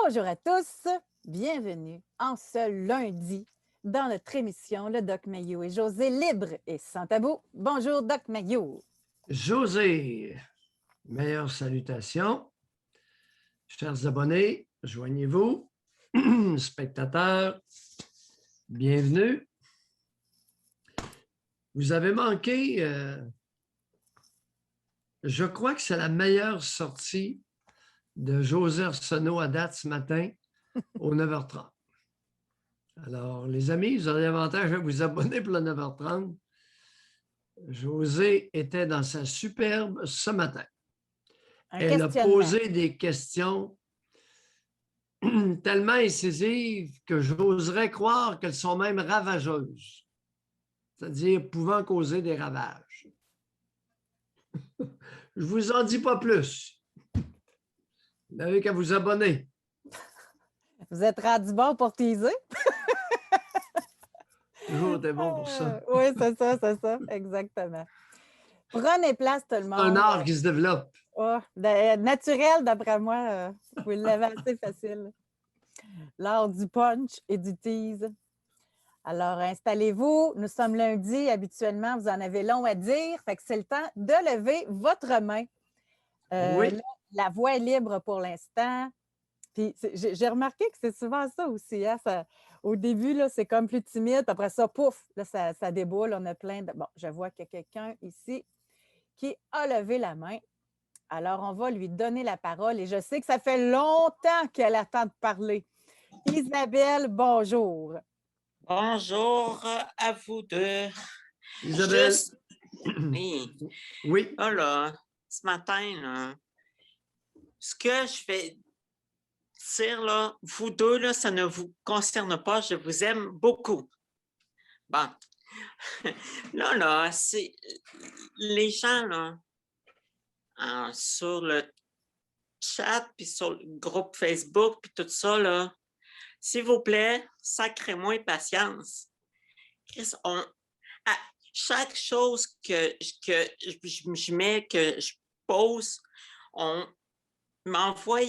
Bonjour à tous, bienvenue en ce lundi dans notre émission Le Doc Mayou et José libre et sans tabou. Bonjour Doc Mayou. José, meilleures salutations. Chers abonnés, joignez-vous. Spectateurs, bienvenue. Vous avez manqué, je crois que c'est la meilleure sortie de José Arsenault à date ce matin au 9h30. Alors, les amis, vous aurez l'avantage de vous abonner pour le 9h30. José était dans sa superbe ce matin. Elle a posé des questions tellement incisives que j'oserais croire qu'elles sont même ravageuses, c'est-à-dire pouvant causer des ravages. Je ne vous en dis pas plus. Vous n'avez qu'à vous abonner. Vous êtes rendu bon pour teaser? Toujours été bon pour ça. Oui, c'est ça, exactement. Prenez place tout le monde. C'est un art qui se développe. Oh, naturel, d'après moi, vous l'avez assez facile. L'art du punch et du tease. Alors, installez-vous. Nous sommes lundi. Habituellement, vous en avez long à dire. Fait que c'est le temps de lever votre main. Oui. Là, la voix est libre pour l'instant. Puis j'ai remarqué que c'est souvent ça aussi. Hein? Au début, là, c'est comme plus timide. Puis après ça, pouf, là, ça déboule. On a plein de... Bon, je vois qu'il y a quelqu'un ici qui a levé la main. Alors, on va lui donner la parole. Et je sais que ça fait longtemps qu'elle attend de parler. Isabelle, bonjour. Bonjour à vous deux. Isabelle. Oui. Oui. Voilà, ce matin, là, ce que je vais dire, là, vous deux, là, ça ne vous concerne pas. Je vous aime beaucoup. Bon. Là, c'est les gens, là, sur le chat, puis sur le groupe Facebook, puis tout ça, là, s'il vous plaît, sacrez-moi patience. Chris, à chaque chose que je mets, que je pose, on m'envoie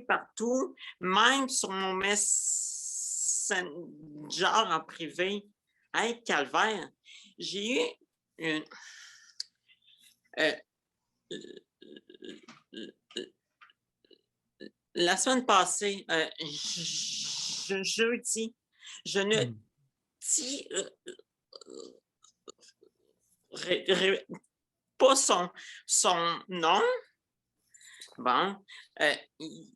partout, même sur mon messenger en privé. Hey, calvaire, j'ai eu une... la semaine passée, jeudi, je ne dis pas son nom. Bon, il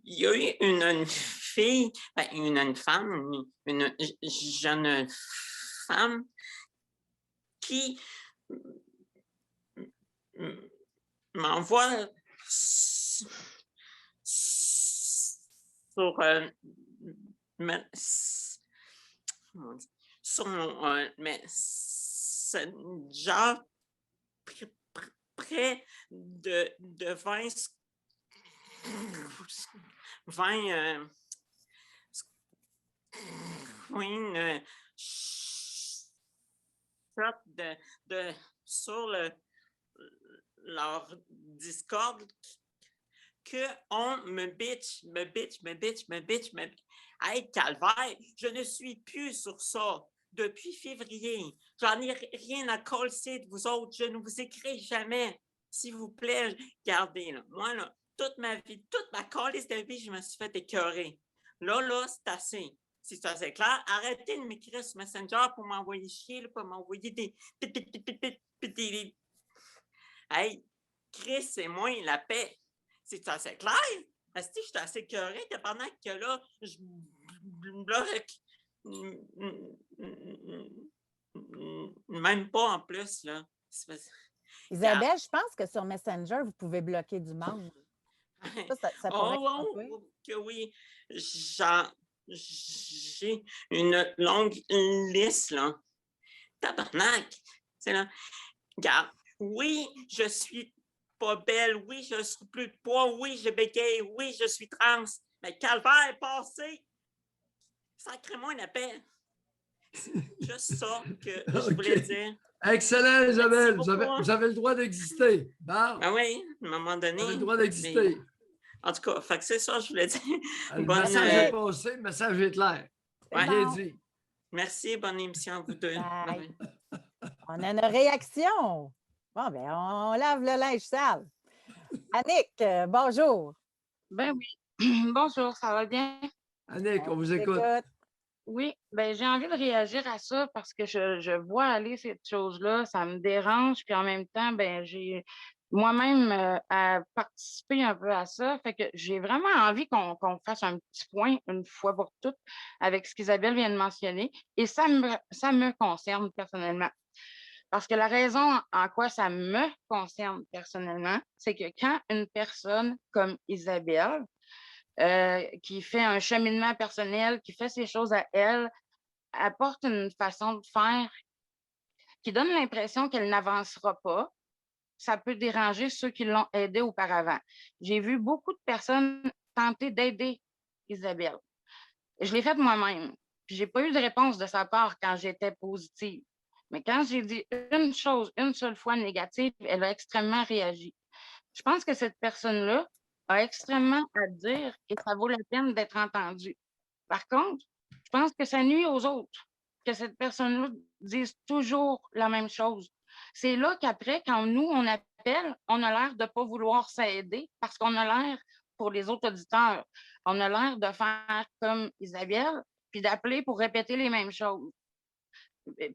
y a eu une fille, une femme, une jeune femme qui m'envoie sur mon messenger près de 20 sur leur Discord qu'on me bitch. Hey, calvaire, je ne suis plus sur ça depuis février. J'en ai rien à coller de vous autres. Je ne vous écris jamais. S'il vous plaît, gardez. Là. Moi, là, toute ma vie, toute ma calice de vie, je me suis fait écœurer. Là, c'est assez. Si c'est assez clair, arrêtez de m'écrire sur Messenger pour m'envoyer chier, là, pour m'envoyer des... Hey, Chris, c'est moi la paix. C'est assez clair? Est-ce que je suis assez écœuré pendant que là, je bloque... Même pas en plus, là. Isabelle, je pense que sur Messenger, vous pouvez bloquer du monde. Ça pourrait être que oui. J'ai une longue liste, là. Tabarnak! C'est là. Regarde, oui, je suis pas belle, oui, je suis plus de poids, oui, je bégaye, oui, je suis trans. Mais calvaire est passé. Sacrez-moi la paix. Juste ça que je OK. voulais dire. Excellent, Isabelle. beaucoup, hein. Vous avez le droit d'exister. Bon, Ben oui, à un moment vous avez donné. le droit Mais, d'exister. en tout cas, fait que c'est ça, je voulais dire. Le Bonne, message est passé, le message est clair. C'est Bien bon. dit. merci, bonne émission à vous deux. Bye. Bye. On a une réaction. Bon, ben, on lave le linge sale. Annick, bonjour. Ben oui. Bonjour, ça va bien? Annick, on vous écoute. Écoute. Oui, ben j'ai envie de réagir à ça parce que je vois aller cette chose-là, ça me dérange, puis en même temps, ben j'ai moi-même à participer un peu à ça. Fait que j'ai vraiment envie qu'on fasse un petit point une fois pour toutes avec ce qu'Isabelle vient de mentionner. Et ça me concerne personnellement. Parce que la raison en quoi ça me concerne personnellement, c'est que quand une personne comme Isabelle, qui fait un cheminement personnel, qui fait ses choses à elle, apporte une façon de faire qui donne l'impression qu'elle n'avancera pas, ça peut déranger ceux qui l'ont aidée auparavant. J'ai vu beaucoup de personnes tenter d'aider Isabelle. Je l'ai fait moi-même. Puis j'ai pas eu de réponse de sa part quand j'étais positive. Mais quand j'ai dit une chose, une seule fois négative, elle a extrêmement réagi. Je pense que cette personne-là a extrêmement à dire et ça vaut la peine d'être entendue. Par contre, je pense que ça nuit aux autres que cette personne-là dise toujours la même chose. C'est là qu'après, quand nous, on appelle, on a l'air de ne pas vouloir s'aider parce qu'on a l'air, pour les autres auditeurs, on a l'air de faire comme Isabelle, puis d'appeler pour répéter les mêmes choses.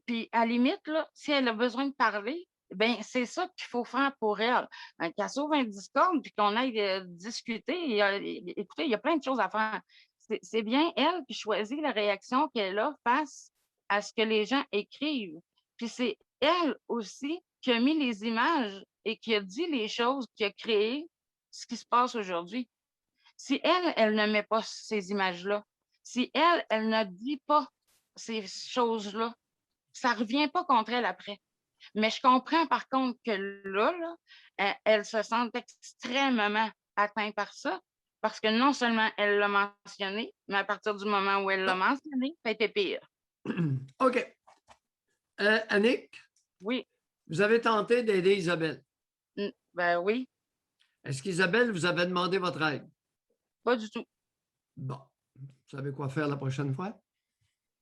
Puis, à la limite, là, si elle a besoin de parler, ben c'est ça qu'il faut faire pour elle. Qu'elle sauve un Discord, puis qu'on aille discuter. Écoutez, il y a plein de choses à faire. C'est bien elle qui choisit la réaction qu'elle a face à ce que les gens écrivent. Puis c'est elle aussi qui a mis les images et qui a dit les choses, qui a créé ce qui se passe aujourd'hui. Si elle ne met pas ces images-là, si elle ne dit pas ces choses-là, ça ne revient pas contre elle après. Mais je comprends par contre que là, elle se sent extrêmement atteinte par ça, parce que non seulement elle l'a mentionné, mais à partir du moment où elle l'a mentionné, ça a été pire. OK. Annick, Oui, vous avez tenté d'aider Isabelle. ben oui, Est-ce qu'Isabelle vous avait demandé votre aide? pas du tout. Bon. Vous savez quoi faire la prochaine fois?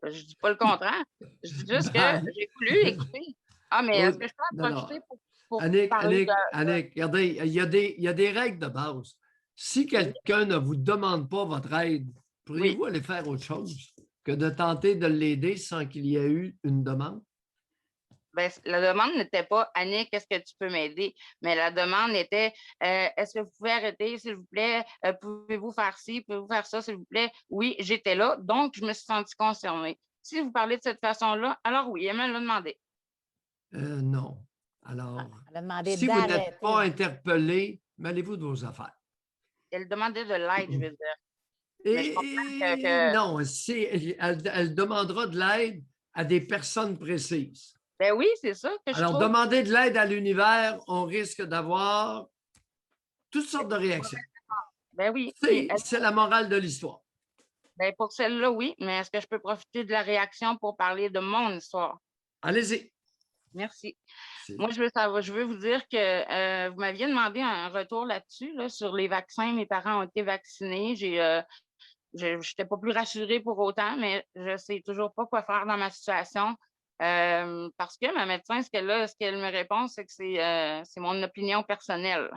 Je dis pas le contraire. Je dis juste que Ben, j'ai voulu écouter. Ah, mais est-ce que je peux en non, profiter pour Annick, parler Annick, regardez, il y a des règles de base. Si quelqu'un ne vous demande pas votre aide, pourriez-vous aller faire autre chose que de tenter de l'aider sans qu'il y ait eu une demande? Ben, la demande n'était pas Annick, est-ce que tu peux m'aider? Mais la demande était est-ce que vous pouvez arrêter, s'il vous plaît? Pouvez-vous faire ci, pouvez-vous faire ça, s'il vous plaît? Oui, j'étais là, donc je me suis sentie concernée. Si vous parlez de cette façon-là, alors oui, elle me l'a demandé. Non. Alors, Elle a demandé si vous n'êtes d'arrêter. pas interpellé, mêlez-vous de vos affaires. Elle demandait de l'aide, je veux dire. Mais je comprends Et non, elle demandera de l'aide à des personnes précises. Ben oui, c'est ça que je Alors, trouve. demander de l'aide à l'univers, on risque d'avoir toutes sortes de réactions. Ben oui. Puis, C'est la morale de l'histoire. ben pour celle-là, oui, mais est-ce que je peux profiter de la réaction pour parler de mon histoire? Allez-y. Merci. Moi, je veux vous dire que vous m'aviez demandé un retour là-dessus, là, sur les vaccins. Mes parents ont été vaccinés. Je n'étais pas plus rassurée pour autant, mais je ne sais toujours pas quoi faire dans ma situation. Parce que ma médecin, ce qu'elle me répond, c'est que c'est mon opinion personnelle.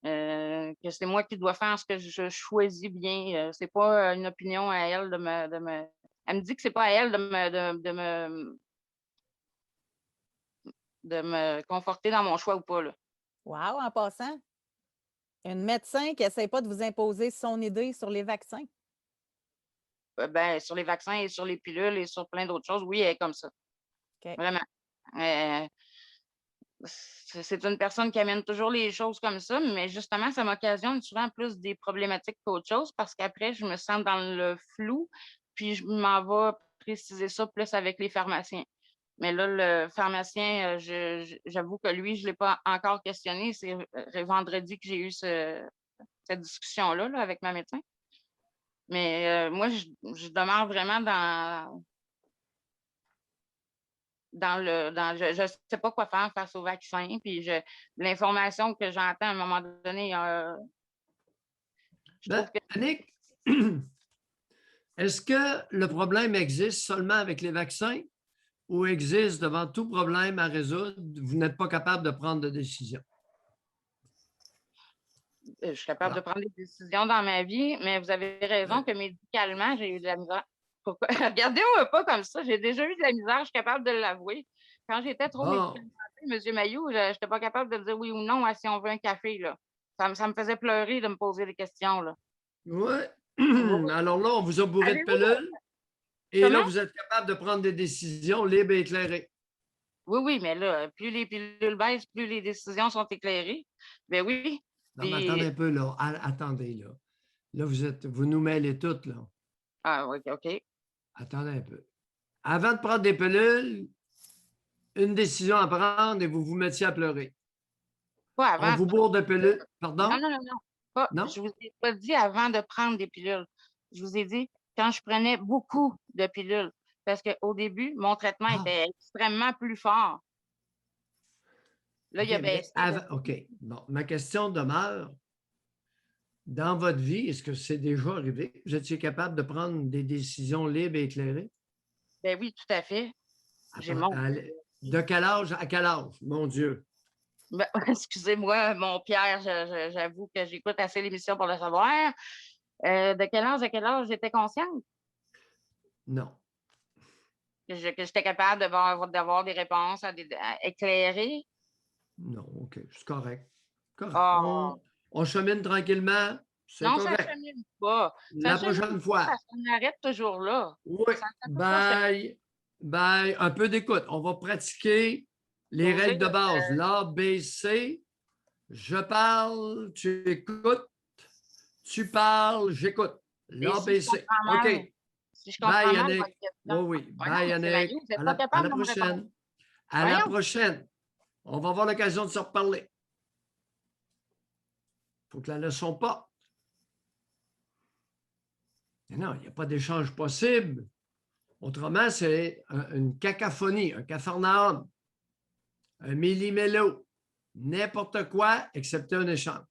Que c'est moi qui dois faire ce que je choisis bien. C'est pas une opinion à elle de me. Elle me dit que c'est pas à elle de me conforter dans mon choix ou pas, là. Wow, en passant. Une médecin qui n'essaie pas de vous imposer son idée sur les vaccins. Ben, sur les vaccins et sur les pilules et sur plein d'autres choses, oui, elle est comme ça. OK. Vraiment. C'est une personne qui amène toujours les choses comme ça, mais justement, ça m'occasionne souvent plus des problématiques qu'autre chose parce qu'après, je me sens dans le flou, puis je m'en vais préciser ça plus avec les pharmaciens. Mais là, le pharmacien, j'avoue que lui, je ne l'ai pas encore questionné. C'est vendredi que j'ai eu cette discussion-là là, avec ma médecin. Mais moi, je demeure vraiment je sais pas quoi faire face au vaccin, puis l'information que j'entends à un moment donné, je Ben, trouve que Annick, est-ce que le problème existe seulement avec les vaccins ou existe devant tout problème à résoudre, vous n'êtes pas capable de prendre de décision? je suis capable de Alors, prendre des décisions dans ma vie, mais vous avez raison que médicalement, j'ai eu de la misère. Pourquoi? Regardez-moi pas comme ça, j'ai déjà eu de la misère, je suis capable de l'avouer. Quand j'étais trop bon, médicamenté, M. Mailloux, je n'étais pas capable de dire oui ou non à si on veut un café, là. Ça me faisait pleurer de me poser des questions, là. ouais. Oui. Alors là, on vous a bourré de Avez-vous pilules et là, comment? vous êtes capable de prendre des décisions libres et éclairées. Oui, oui, mais là, plus les pilules baissent, plus les décisions sont éclairées. Ben oui. Non, mais attendez Puis, un peu, là. Attendez, là. Là, vous nous mêlez toutes, là. ah, OK, OK. Attendez un peu. Avant de prendre des pilules, une décision à prendre et vous vous mettiez à pleurer. Pas On avant de vous prendre bourre de des pilules. pilules. Non, Pardon? non, non, non. Pas, Non? je vous ai pas dit avant de prendre des pilules. Je vous ai dit quand je prenais beaucoup de pilules. Parce qu'au début, mon traitement Ah, était extrêmement plus fort. Là, OK, il a mais baissé de. avant, OK. Bon, ma question demeure. Dans votre vie, est-ce que c'est déjà arrivé? Vous étiez capable de prendre des décisions libres et éclairées? Ben oui, tout à fait. J'ai mon. De quel âge à quel âge? Mon Dieu. Ben, excusez-moi, mon Pierre, j'avoue que j'écoute assez l'émission pour le savoir. De quel âge à quel âge j'étais consciente Non. que j'étais capable d'avoir des réponses éclairées. Non, OK. C'est correct. Correct. Oh, On chemine tranquillement. C'est non, ça correct. chemine pas. Ça La chemine prochaine pas fois. parce qu'on arrête toujours là. Oui. Ça peut pas cheminer. Bye. Bye. Un peu d'écoute. On va pratiquer les José, règles de base. L'A, B, C. Je parle, tu écoutes. Tu parles, j'écoute. et si je L'ABC. comprends OK. mal, si je comprends Bye, mal Yannick. votre question. Oui, oui. Voyons, Bye, M. Yannick. Mayou, vous n'êtes À pas à capable la de me répondre. prochaine. À la Voyons. prochaine. On va avoir l'occasion de se reparler. Il faut que la leçon parte. Mais non, il n'y a pas d'échange possible. Autrement, c'est une cacophonie, un capharnaüm, un millimélo, n'importe quoi excepté un échange.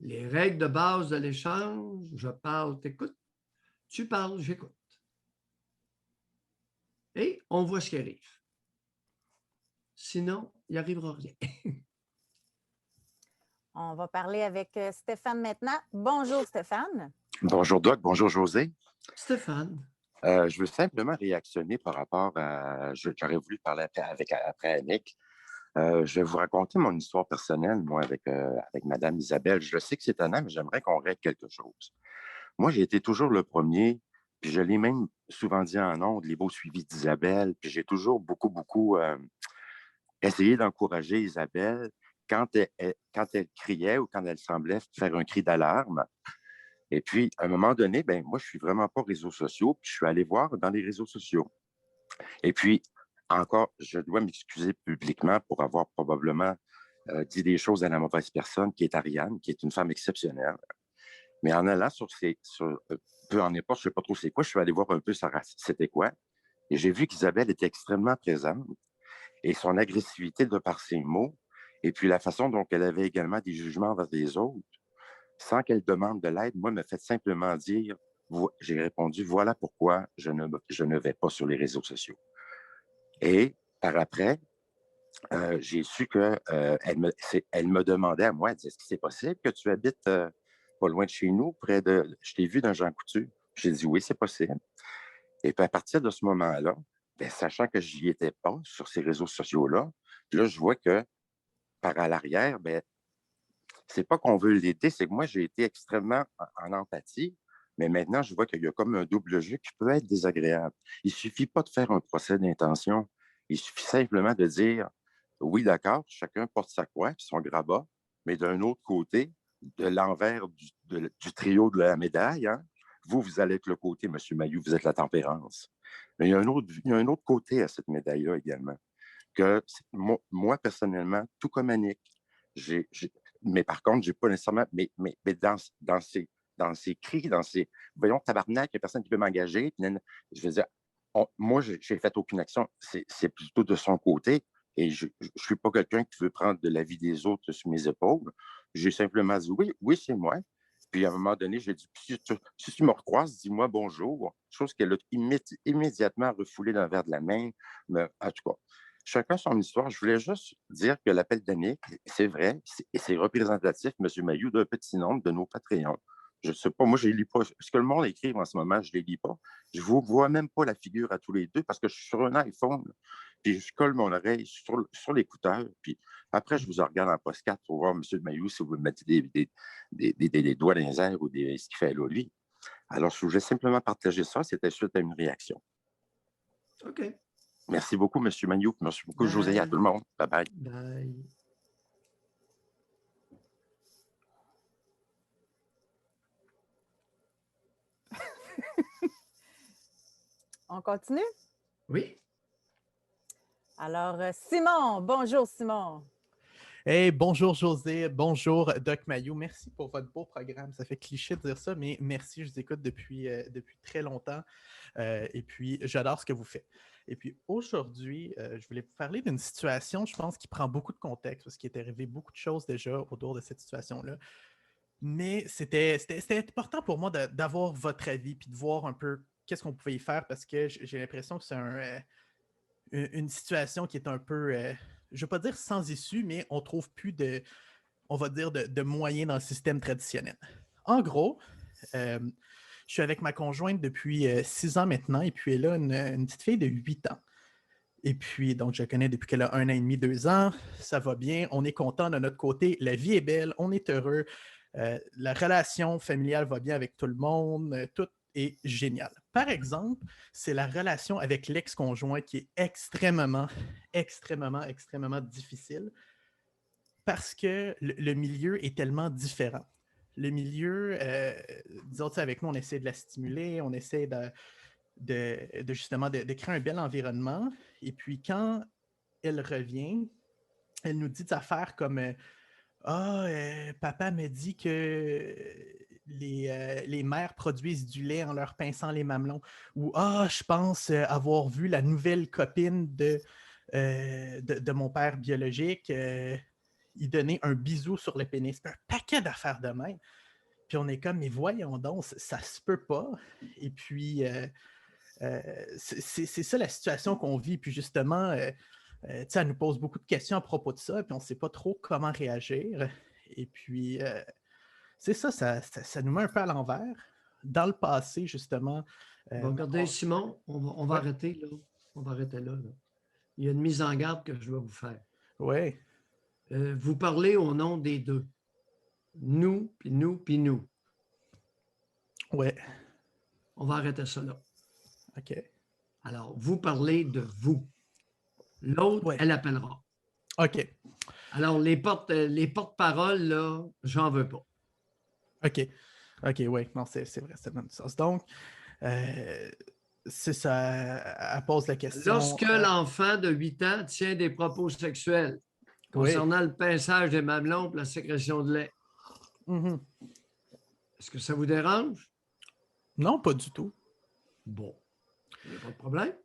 Les règles de base de l'échange, je parle, t'écoutes, tu parles, j'écoute. Et on voit ce qui arrive. Sinon, il n'y arrivera rien. On va parler avec Stéphane maintenant. Bonjour Stéphane. Bonjour Doc, bonjour José. Stéphane. Je veux simplement réactionner par rapport à. J'aurais voulu parler après Annick. Je vais vous raconter mon histoire personnelle, moi, avec Mme Isabelle. Je sais que c'est étonnant, mais j'aimerais qu'on règle quelque chose. Moi, j'ai été toujours le premier, puis je l'ai même souvent dit en ondes, les beaux suivis d'Isabelle, puis j'ai toujours beaucoup essayé d'encourager Isabelle quand elle criait ou quand elle semblait faire un cri d'alarme. Et puis, à un moment donné, ben, moi, je ne suis vraiment pas réseaux sociaux, puis je suis allé voir dans les réseaux sociaux. Et puis, encore, je dois m'excuser publiquement pour avoir probablement dit des choses à la mauvaise personne, qui est Ariane, qui est une femme exceptionnelle. Mais en allant peu en importe, je ne sais pas trop c'est quoi, je suis allé voir un peu c'était quoi. Et j'ai vu qu'Isabelle était extrêmement présente et son agressivité de par ses mots, et puis la façon dont elle avait également des jugements envers les autres, sans qu'elle demande de l'aide, moi, me fait simplement dire, j'ai répondu, voilà pourquoi je ne vais pas sur les réseaux sociaux. Et par après, j'ai su qu'elle elle me demandait à moi, elle disait, est-ce que c'est possible que tu habites pas loin de chez nous, je t'ai vu dans Jean Coutu. J'ai dit oui, c'est possible. Et puis à partir de ce moment-là, bien, sachant que je n'y étais pas sur ces réseaux sociaux-là, là, je vois que par à l'arrière, bien, c'est pas qu'on veut l'aider, c'est que moi, j'ai été extrêmement en empathie, mais maintenant, je vois qu'il y a comme un double jeu qui peut être désagréable. Il suffit pas de faire un procès d'intention. Il suffit simplement de dire, oui, d'accord, chacun porte sa croix et son grabat, mais d'un autre côté, de l'envers du trio de la médaille, hein, vous allez être le côté, M. Mailloux, vous êtes la tempérance. Mais il y a un autre côté à cette médaille-là également, que moi, personnellement, tout comme Annick, mais par contre, je n'ai pas nécessairement, mais dans ces cris, voyons, tabarnak, il n'y a personne qui peut m'engager. Je veux dire, moi, j'ai fait aucune action. C'est plutôt de son côté. Et je ne suis pas quelqu'un qui veut prendre de la vie des autres sur mes épaules. J'ai simplement dit oui, oui, c'est moi. Puis à un moment donné, j'ai dit, si tu me recroises, dis-moi bonjour. Chose qu'elle a immédiatement refoulée d'un verre de la main. Mais en tout cas, chacun son histoire. Je voulais juste dire que l'appel d'Annick, c'est vrai, et c'est représentatif, M. Mayou, d'un petit nombre de nos Patreons. Je ne sais pas, moi, je ne les lis pas. Ce que le monde écrit en ce moment, je ne les lis pas. Je ne vous vois même pas la figure à tous les deux parce que je suis sur un iPhone. Puis je colle mon oreille sur l'écouteur. Puis après, je vous regarde en post-4 pour voir M. Mayou si vous me mettez des doigts dans les airs ou ce qu'il fait là, lui. Alors, je voulais simplement partager ça. C'était suite à une réaction. OK. Merci beaucoup, M. Mayou. Merci beaucoup, José, à tout le monde. Bye-bye. Bye. On continue? Oui. Alors, Simon, bonjour Simon. Hey, bonjour José, bonjour Doc Mayou. Merci pour votre beau programme. Ça fait cliché de dire ça, mais merci, je vous écoute depuis très longtemps. Et puis, j'adore ce que vous faites. Et puis, aujourd'hui, je voulais vous parler d'une situation, je pense, qui prend beaucoup de contexte, parce qu'il est arrivé beaucoup de choses déjà autour de cette situation-là. Mais c'était important pour moi d'avoir votre avis, puis de voir un peu qu'est-ce qu'on pouvait y faire, parce que j'ai l'impression que c'est une situation qui est un peu, je ne veux pas dire sans issue, mais on ne trouve plus de moyens dans le système traditionnel. En gros, je suis avec ma conjointe depuis 6 ans maintenant, et puis elle a une petite fille de 8 ans. Et puis, donc, je la connais depuis qu'elle a 1 an et demi, 2 ans. Ça va bien, on est content de notre côté, la vie est belle, on est heureux, la relation familiale va bien avec tout le monde, tout est génial. Par exemple, c'est la relation avec l'ex-conjoint qui est extrêmement difficile parce que le milieu est tellement différent. Le milieu, disons, avec nous, on essaie de la stimuler, on essaie justement de créer un bel environnement. Et puis, quand elle revient, elle nous dit des affaires comme papa me dit que les mères produisent du lait en leur pinçant les mamelons. Ou je pense avoir vu la nouvelle copine de mon père biologique y donner un bisou sur le pénis. Un paquet d'affaires de même. Puis on est comme, mais voyons donc, ça se peut pas. Et puis, c'est ça la situation qu'on vit. Puis justement, elle nous pose beaucoup de questions à propos de ça, puis on ne sait pas trop comment réagir. Et puis, c'est ça nous met un peu à l'envers. Dans le passé, justement... regardez, Simon, on va arrêter là. On va arrêter là. Il y a une mise en garde que je vais vous faire. Oui. Vous parlez au nom des deux. Nous, puis nous, puis nous. Oui. On va arrêter ça là. OK. Alors, vous parlez de vous. L'autre, elle appellera. OK. Alors, les porte-paroles, là, j'en veux pas. OK. OK, oui. Non, c'est vrai, ça donne du sens. Donc, c'est ça, elle pose la question. Lorsque l'enfant de 8 ans tient des propos sexuels concernant le pinçage des mamelons et la sécrétion de lait, est-ce que ça vous dérange? Non, pas du tout. Bon. Il n'y a pas de problème?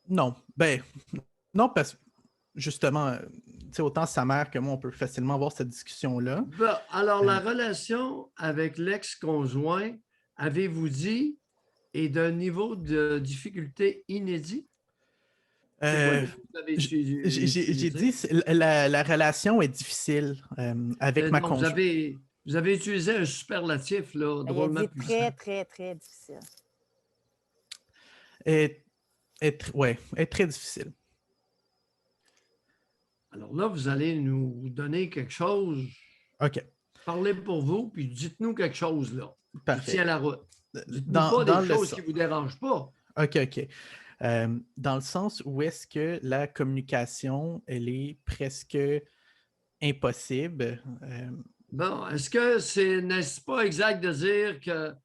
Non. Ben, non, parce que justement, autant sa mère que moi, on peut facilement avoir cette discussion-là. Bon, alors, la relation avec l'ex-conjoint, avez-vous dit, est d'un niveau de difficulté inédit? J'ai dit la relation est difficile avec ma conjointe. Vous avez utilisé un superlatif, là, drôlement puissant. Très, très, très difficile. Est très difficile. Alors là, vous allez nous donner quelque chose. OK. Parlez pour vous, puis dites-nous quelque chose, là. Parfait. Qui tient la route. Dites-nous pas des choses qui ne vous dérangent pas. OK. Dans le sens où est-ce que la communication, elle est presque impossible. Bon, est-ce que n'est-ce pas exact de dire que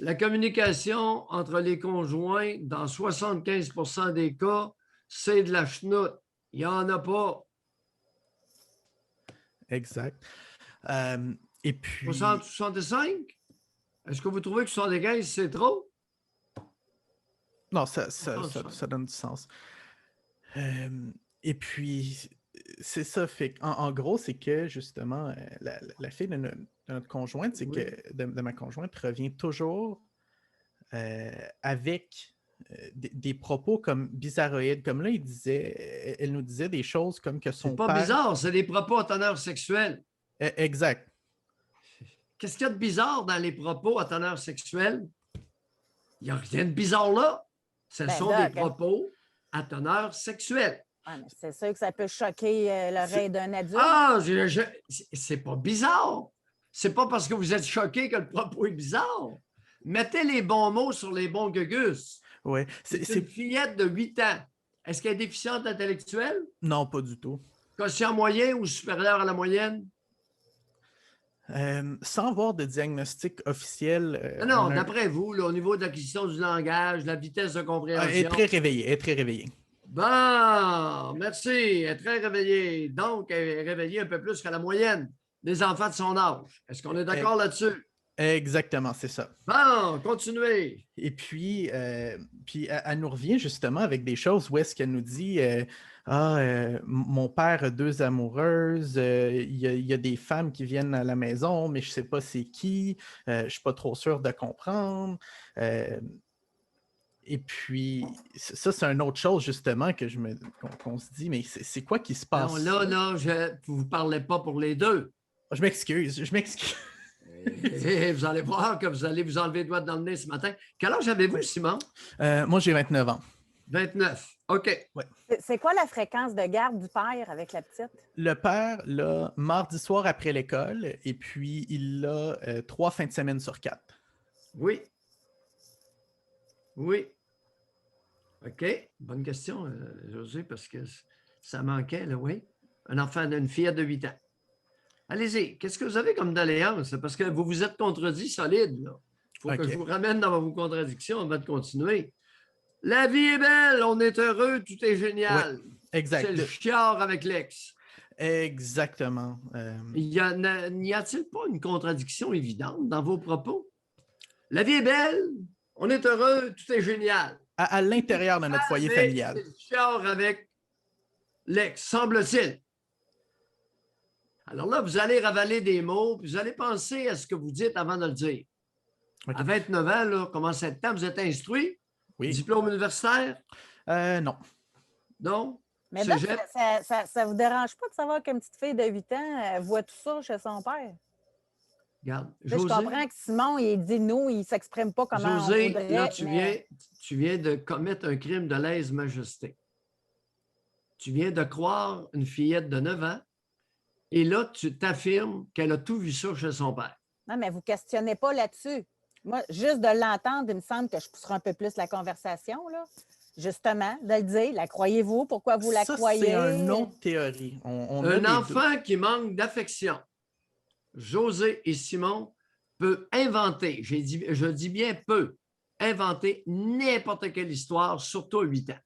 la communication entre les conjoints, dans 75% des cas, c'est de la chenoute? Il n'y en a pas. Exact. Et puis... 65? Est-ce que vous trouvez que 75, c'est trop? Non, Aucun sens. ça donne du sens. Et puis, c'est ça. Fait en gros, c'est que justement, la fille de notre conjointe, c'est Oui. que de ma conjointe revient toujours avec des propos comme bizarroïdes. Comme là, elle nous disait des choses comme que son C'est pas père. bizarre, c'est des propos à teneur sexuelle. Exact. Qu'est-ce qu'il y a de bizarre dans les propos à teneur sexuelle? Il n'y a rien de bizarre là. Ce Ben, sont Doc, des hein. propos à teneur sexuelle. Ouais, mais c'est sûr que ça peut choquer l'oreille d'un adulte. Ah, c'est pas bizarre. C'est pas parce que vous êtes choqué que le propos est bizarre. Mettez les bons mots sur les bons gugus. Ouais. C'est une fillette de 8 ans. Est-ce qu'elle est déficiente intellectuelle? Non, pas du tout. Quotient moyen ou supérieur à la moyenne? Sans avoir de diagnostic officiel. Non, d'après vous, là, au niveau de l'acquisition du langage, la vitesse de Elle est compréhension. très réveillée. Elle est très réveillée. Bon, merci. Elle est très réveillée. Donc, elle est réveillée un peu plus que la moyenne des enfants de son âge. Est-ce qu'on est d'accord là-dessus? Exactement, c'est ça. Bon, continuez. Et puis, elle nous revient justement avec des choses où est-ce qu'elle nous dit mon père a 2 amoureuses, il y a des femmes qui viennent à la maison, mais je ne sais pas c'est qui, je ne suis pas trop sûre de comprendre. Et puis, ça, c'est une autre chose justement qu'on se dit, mais c'est quoi qui se passe? Non, là, vous ne parlez pas pour les deux. Je m'excuse. Et vous allez voir que vous allez vous enlever le doigt dans le nez ce matin. Quel âge avez-vous, Simon? Moi, j'ai 29 ans. 29. OK. Ouais. C'est quoi la fréquence de garde du père avec la petite? Le père l'a mardi soir après l'école et puis il l'a 3 fins de semaine sur 4. Oui. Oui. OK. Bonne question, José, parce que ça manquait, là, oui. Un enfant d'une fillette de 8 ans. Allez-y. Qu'est-ce que vous avez comme doléance? Parce que vous vous êtes contredit solide, là. Il faut que je vous ramène dans vos contradictions avant de continuer. La vie est belle, on est heureux, tout est génial. Oui, exact. C'est le chiard avec l'ex. Exactement. N'y a-t-il pas une contradiction évidente dans vos propos? La vie est belle, on est heureux, tout est génial. À l'intérieur de notre foyer familial. C'est le chiard avec l'ex, semble-t-il. Alors là, vous allez ravaler des mots, puis vous allez penser à ce que vous dites avant de le dire. Okay. À 29 ans, là, commencez le temps, vous êtes instruit? Oui. Diplôme universitaire? Non. Non? Mais donc, ça vous dérange pas de savoir qu'une petite fille de 8 ans voit tout ça chez son père? Regarde, José, je comprends que Simon, il dit nous, il ne s'exprime pas comment José, on voudrait. là, tu viens de commettre un crime de lèse-majesté. Tu viens de croire une fillette de 9 ans et là, tu t'affirmes qu'elle a tout vu ça chez son père. Non, mais vous ne questionnez pas là-dessus. Moi, juste de l'entendre, il me semble que je pousserai un peu plus la conversation, là. Justement, de le dire. La croyez-vous? Pourquoi vous la croyez? C'est une autre théorie. Un enfant qui manque d'affection, José et Simon, peut inventer, je dis bien peut, inventer n'importe quelle histoire, surtout à 8 ans.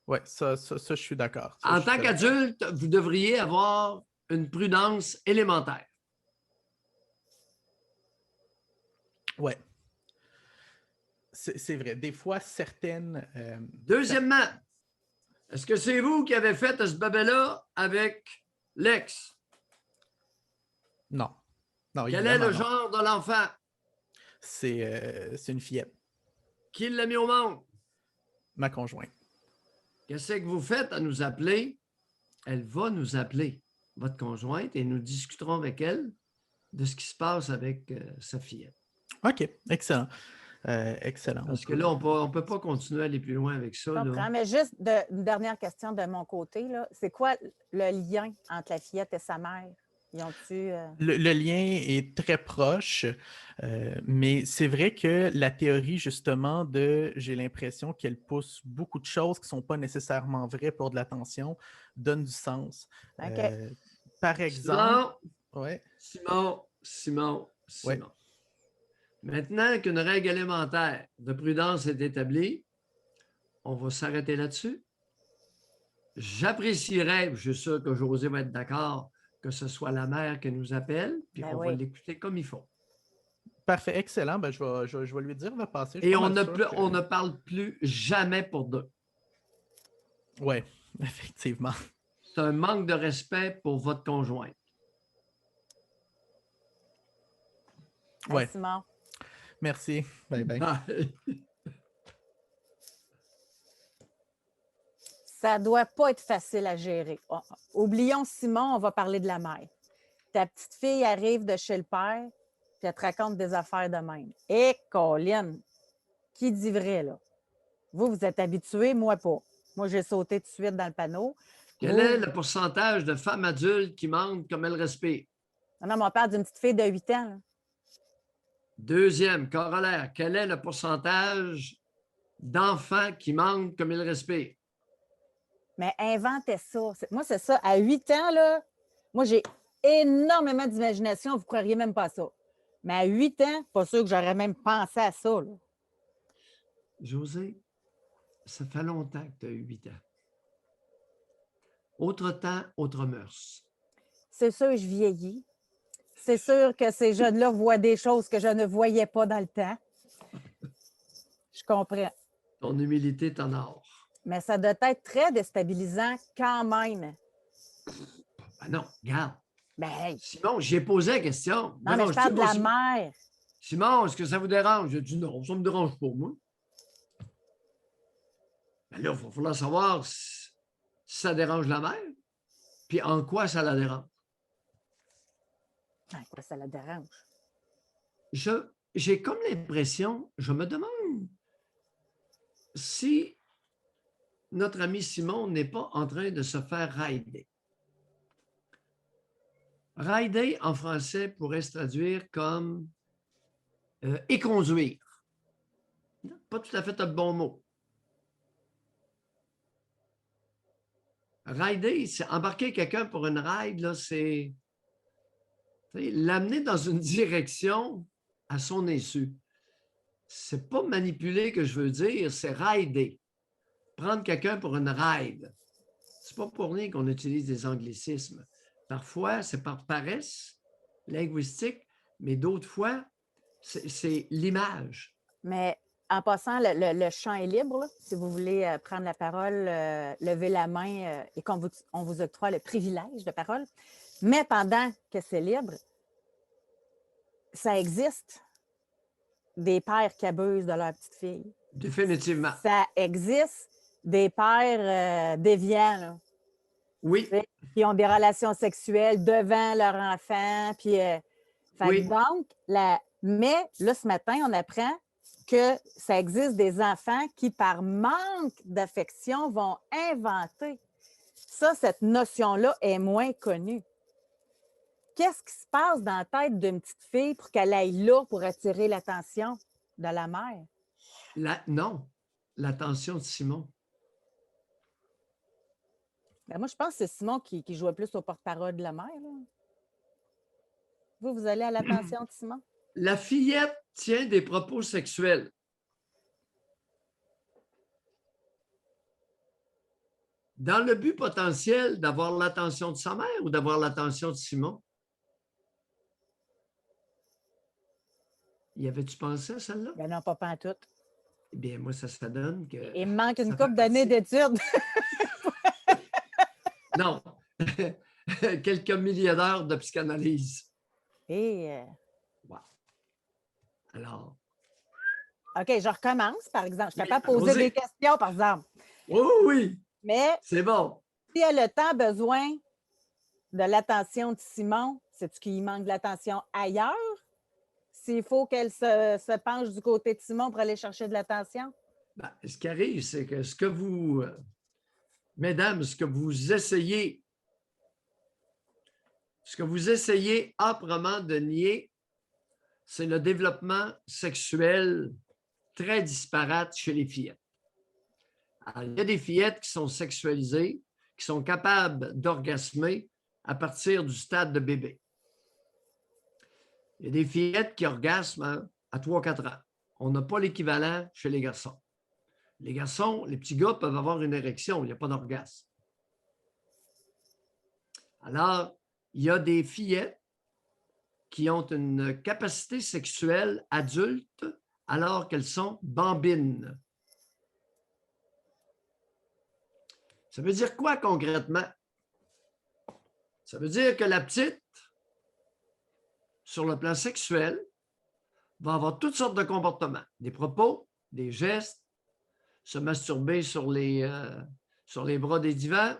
Oui, ça, je suis d'accord. En tant qu'adulte, vous devriez avoir une prudence élémentaire. Oui. C'est vrai. Des fois, certaines... Deuxièmement, est-ce que c'est vous qui avez fait ce bébé-là avec l'ex? Non. Quel est le genre de l'enfant? C'est une fillette. Qui l'a mis au monde? Ma conjointe. Qu'est-ce que vous faites à nous appeler? Elle va nous appeler, votre conjointe, et nous discuterons avec elle de ce qui se passe avec sa fillette. OK, excellent. Excellent. Parce que là, on ne peut pas continuer à aller plus loin avec ça. Je comprends, là. mais juste une dernière question de mon côté. C'est quoi le lien entre la fillette et sa mère? Ils ont-tu, Le lien est très proche, mais c'est vrai que la théorie, justement, j'ai l'impression qu'elle pousse beaucoup de choses qui ne sont pas nécessairement vraies pour de l'attention, donne du sens. OK. Par exemple... Simon. Ouais. Maintenant qu'une règle élémentaire de prudence est établie, on va s'arrêter là-dessus. J'apprécierais, je suis sûr que José va être d'accord, que ce soit la mère qui nous appelle, puis on va l'écouter comme il faut. Parfait, excellent. Ben, je vais lui dire de passer. Je suis Et pas on mal ne, sûr que- on ne parle plus jamais pour deux. Ouais, effectivement. C'est un manque de respect pour votre conjoint. Hey, Ouais, Simon, merci. Bye bye. ça doit pas être facile à gérer. Oublions Simon, on va parler de la mère. Ta petite fille arrive de chez le père, puis elle te raconte des affaires de même. Et Colin, qui dit vrai, là? Vous êtes habitués, moi pas. Moi, j'ai sauté tout de suite dans le panneau. Quel est le pourcentage de femmes adultes qui mentent comme elles respirent? Non, mais on parle d'une petite fille de 8 ans. Là. Deuxième corollaire, quel est le pourcentage d'enfants qui mentent comme ils respirent? Mais inventez ça. Moi, c'est ça. À 8 ans, là, moi, j'ai énormément d'imagination. Vous ne croiriez même pas à ça. Mais à 8 ans, pas sûr que j'aurais même pensé à ça. Là. José, ça fait longtemps que tu as eu 8 ans. Autre temps, autre mœurs. C'est sûr que je vieillis. C'est sûr que ces jeunes-là voient des choses que je ne voyais pas dans le temps. Je comprends. Ton humilité est en or. Mais ça doit être très déstabilisant quand même. Ben non, regarde. Ben, hey. Simon, j'ai posé la question. Non, mais je parle de la mère. Simon, est-ce que ça vous dérange? J'ai dit non, ça ne me dérange pas, moi. Ben là, il va falloir savoir si ça dérange la mère, puis en quoi ça la dérange. En quoi ça la dérange? J'ai comme l'impression, je me demande si notre ami Simon n'est pas en train de se faire rider. Rider en français pourrait se traduire comme éconduire. Pas tout à fait le bon mot. Rider, c'est embarquer quelqu'un pour une ride, là, c'est l'amener dans une direction à son insu. C'est pas manipuler que je veux dire, c'est rider. Prendre quelqu'un pour une ride. C'est pas pour rien qu'on utilise des anglicismes. Parfois, c'est par paresse linguistique, mais d'autres fois, c'est l'image. Mais en passant, le champ est libre. Là. Si vous voulez prendre la parole, levez la main et on vous octroie le privilège de parole. Mais pendant que c'est libre, ça existe des pères qui abusent de leur petite fille. Définitivement. Ça existe des pères déviants. Là. Oui. Qui ont des relations sexuelles devant leur enfant. Puis, oui. Donc, mais là, ce matin, on apprend que ça existe des enfants qui, par manque d'affection, vont inventer. Ça, cette notion-là est moins connue. Qu'est-ce qui se passe dans la tête d'une petite fille pour qu'elle aille là pour attirer l'attention de la mère? Non, l'attention de Simon. Ben moi, je pense que c'est Simon qui jouait plus au porte-parole de la mère. Là. Vous allez à l'attention de Simon? La fillette tient des propos sexuels. Dans le but potentiel d'avoir l'attention de sa mère ou d'avoir l'attention de Simon? Y avais-tu pensé à celle-là? Ben non, pas pantoute. Eh bien, moi, ça donne que... Il me manque une couple d'années d'études. Non. Quelques milliers d'heures de psychanalyse. Et... Wow. Alors... OK, je recommence, par exemple. Je suis capable de poser des questions, par exemple. Oui, oui. Mais... C'est bon. Si elle a tant besoin de l'attention de Simon, c'est-tu qu'il manque de l'attention ailleurs? S'il faut qu'elle se penche du côté de Simon pour aller chercher de l'attention? Ben, ce qui arrive, c'est que ce que vous... mesdames, ce que vous essayez âprement de nier, c'est le développement sexuel très disparate chez les fillettes. Alors, il y a des fillettes qui sont sexualisées, qui sont capables d'orgasmer à partir du stade de bébé. Il y a des fillettes qui orgasment à 3-4 ans. On n'a pas l'équivalent chez les garçons. Les garçons, les petits gars peuvent avoir une érection, il n'y a pas d'orgasme. Alors, il y a des fillettes qui ont une capacité sexuelle adulte alors qu'elles sont bambines. Ça veut dire quoi concrètement? Ça veut dire que la petite, sur le plan sexuel, va avoir toutes sortes de comportements, des propos, des gestes, se masturber sur les bras des divans,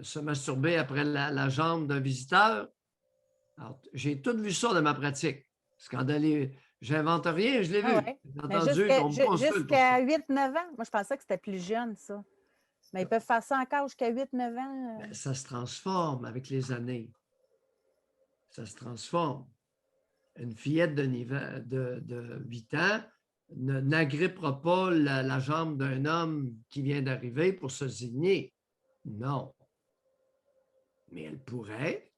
se masturber après la jambe d'un visiteur. Alors, j'ai tout vu ça dans ma pratique. Scandaleux. J'invente rien, je l'ai vu. Ouais. J'ai Mais entendu qu'on me consulte pour ça. jusqu'à 8-9 ans. Moi, je pensais que c'était plus jeune, ça. Mais ils peuvent faire ça encore jusqu'à 8-9 ans. Ben, ça se transforme avec les années. Ça se transforme. Une fillette de 8 ans n'agrippera pas la jambe d'un homme qui vient d'arriver pour se zigner. Non. Mais elle pourrait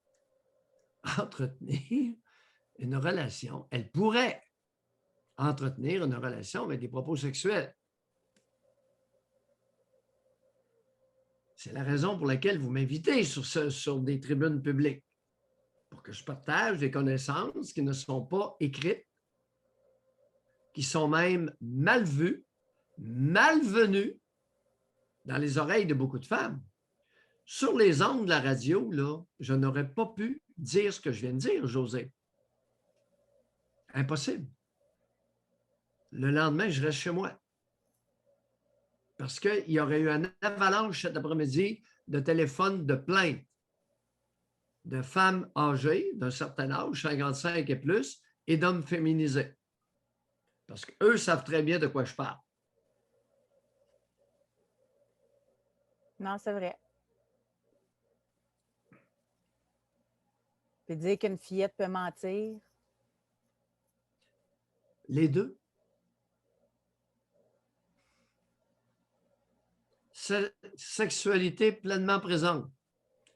entretenir une relation. Elle pourrait entretenir une relation avec des propos sexuels. C'est la raison pour laquelle vous m'invitez sur des tribunes publiques, pour que je partage des connaissances qui ne sont pas écrites, qui sont même mal vues, malvenues dans les oreilles de beaucoup de femmes. Sur les ondes de la radio, là, je n'aurais pas pu dire ce que je viens de dire, José. Impossible. Le lendemain, je reste chez moi. Parce qu'il y aurait eu une avalanche cet après-midi de téléphones de plainte de femmes âgées d'un certain âge, 55 et plus, et d'hommes féminisés. Parce qu'eux savent très bien de quoi je parle. Non, c'est vrai. Puis dire qu'une fillette peut mentir. Les deux. Sexualité pleinement présente